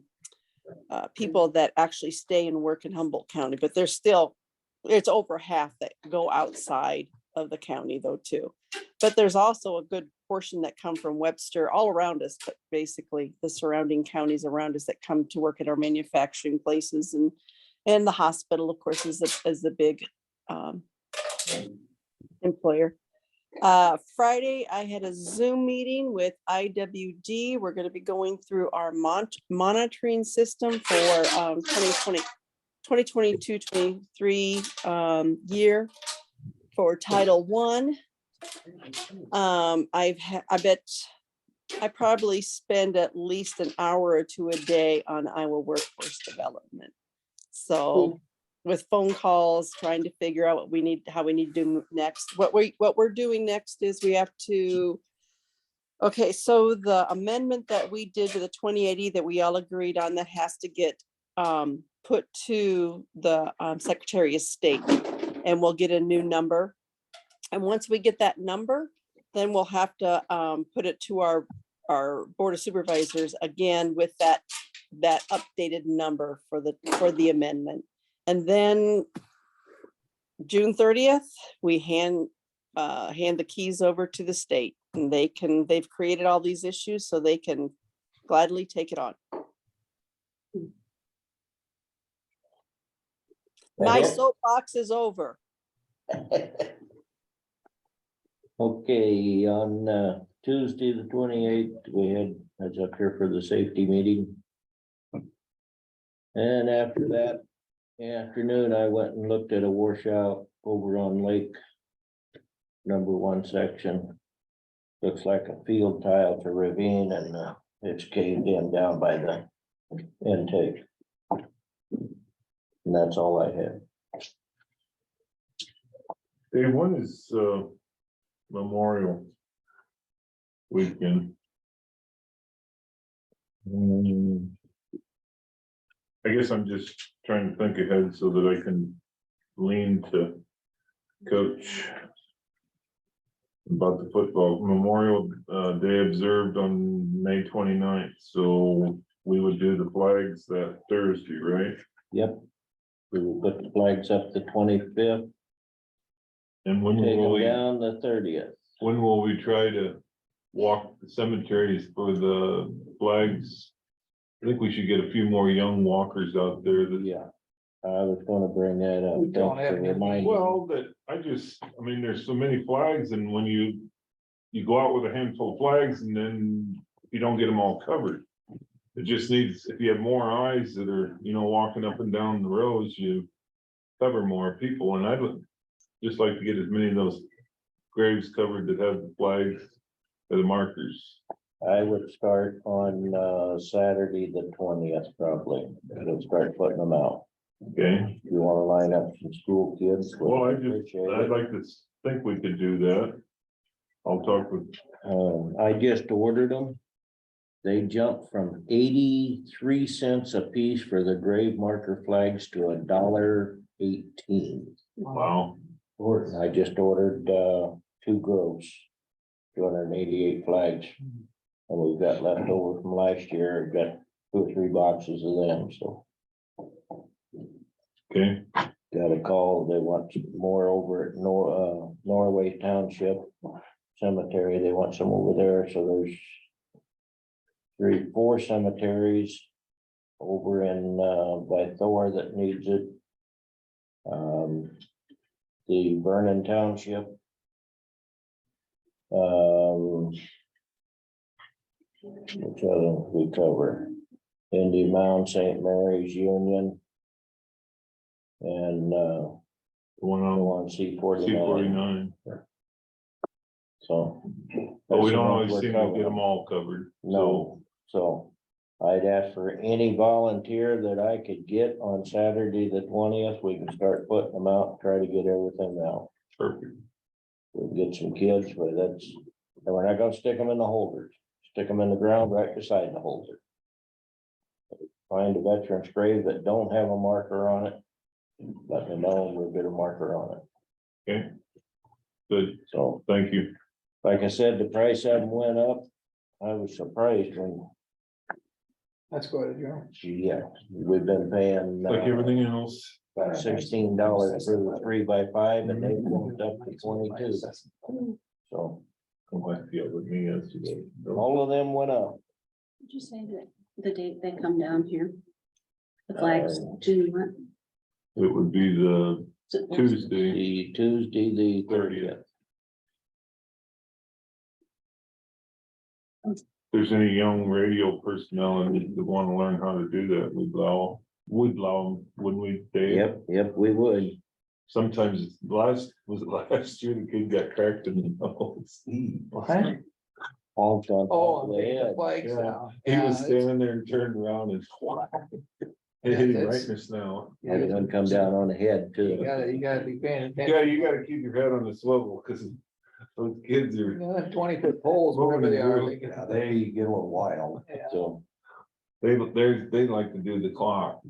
people that actually stay and work in Humboldt County, but there's still, it's over half that go outside of the county though too. But there's also a good portion that come from Webster, all around us, but basically the surrounding counties around us that come to work at our manufacturing places, and the hospital, of course, is the big employer. Friday, I had a Zoom meeting with IWD. We're going to be going through our monitoring system for 2022-23 year for Title I. I bet I probably spend at least an hour or two a day on Iowa workforce development. So with phone calls, trying to figure out how we need to do next. What we're doing next is we have to, okay, so the amendment that we did to the 2080 that we all agreed on, that has to get put to the Secretary of State, and we'll get a new number. And once we get that number, then we'll have to put it to our our Board of Supervisors again with that updated number for the amendment. And then June 30th, we hand the keys over to the state, and they've created all these issues so they can gladly take it on. My soapbox is over. Okay, on Tuesday, the 28th, I was up here for the safety meeting. And after that afternoon, I went and looked at a washout over on Lake #1 section. Looks like a field tile to ravine, and it's caved in down by the intake. And that's all I had. Dave, when is Memorial Weekend? I guess I'm just trying to think ahead so that I can lean to Coach about the football. Memorial Day observed on May 29th, so we would do the flags that Thursday, right? Yep. We will put the flags up the 25th, And when take will them we, down the 30th. when will we try to walk the cemeteries for the flags? I think we should get a few more young walkers out there that. Yeah, I was gonna bring that up. We don't Thanks for have any. reminding me. Well, I mean, there's so many flags, and when you go out with a handful of flags and then you don't get them all covered. It just needs, if you have more eyes that are, walking up and down the roads, you cover more people, and I'd just like to get as many of those graves covered that have the flags or the markers. I would start on Saturday, the 20th, probably. We'll start putting them out. Okay, You wanna line up some school kids? well, Appreciate I'd it. like to think we could do that. I'll talk with, I just ordered them. They jumped from 83 cents a piece for the grave marker flags to $1.18. wow, I just ordered 2 gross, 288 flags. And we've got left over from last year. We've got 2 or 3 boxes of them, so okay, got a call. They want some more over at Norway Township Cemetery. They want some over there, so there's 4 cemeteries over in by Thor that needs it. The Vernon Township. Which other we cover? Indian Mound, St. Mary's, Union. And the one the on one C-49. C-49. So. But we don't that's always what seem we're to get them covering. all covered. No, so I'd ask for any volunteer that I could get on Saturday, the 20th. We can start putting them out, try to get everything out. Perfect. We'll get some kids, but and we're not gonna stick them in the holders. Stick them in the ground right beside the holder. Find a veteran's grave that don't have a marker on it. Let me know, we'll get a marker on it. Okay. Good, So, thank you. like I said, the price of them went up. I was surprised when, Let's go to Joe. yeah, we've been paying Like everything else. about $16 for the 3x5, and they bumped up to 22. So I feel with me yesterday. all of them went up. Did you say that the date they come down here? The flags, June what? It would be the Tuesday, The Tuesday, the 30th. if there's any young radio personnel that want to learn how to do that, would allow them, wouldn't we, Dave? Yep, we would. Sometimes last year, the kid got cracked in the nose. What? All done. Oh, They the had. flags. Yeah, Yeah. He was standing there and turned around and it hit him right in the snout. Had one come down on the head You too. gotta be paying attention. Yeah, you gotta keep your head on the swivel, because those kids are. 20-foot poles, whatever they are. they can- Yeah, they get a little wild. Yeah. So, They like to do the clock.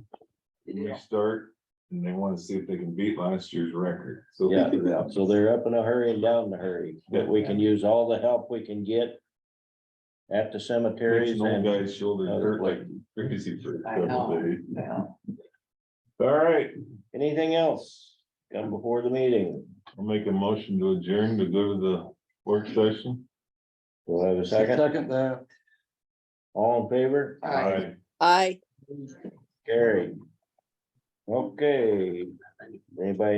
You start, and they wanna see if they can beat last year's record, so. yeah, so they're up in a hurry and down in a hurry, but we can use all the help we can get. at the Makes cemeteries an old and, guy's shoulder hurt like crazy for I a couple know, days. yeah. All right, anything else come before the meeting? I'll make a motion to adjourn to go to the work session. Do I have a second? Second that. All in favor? Aye. I. Carried. Okay,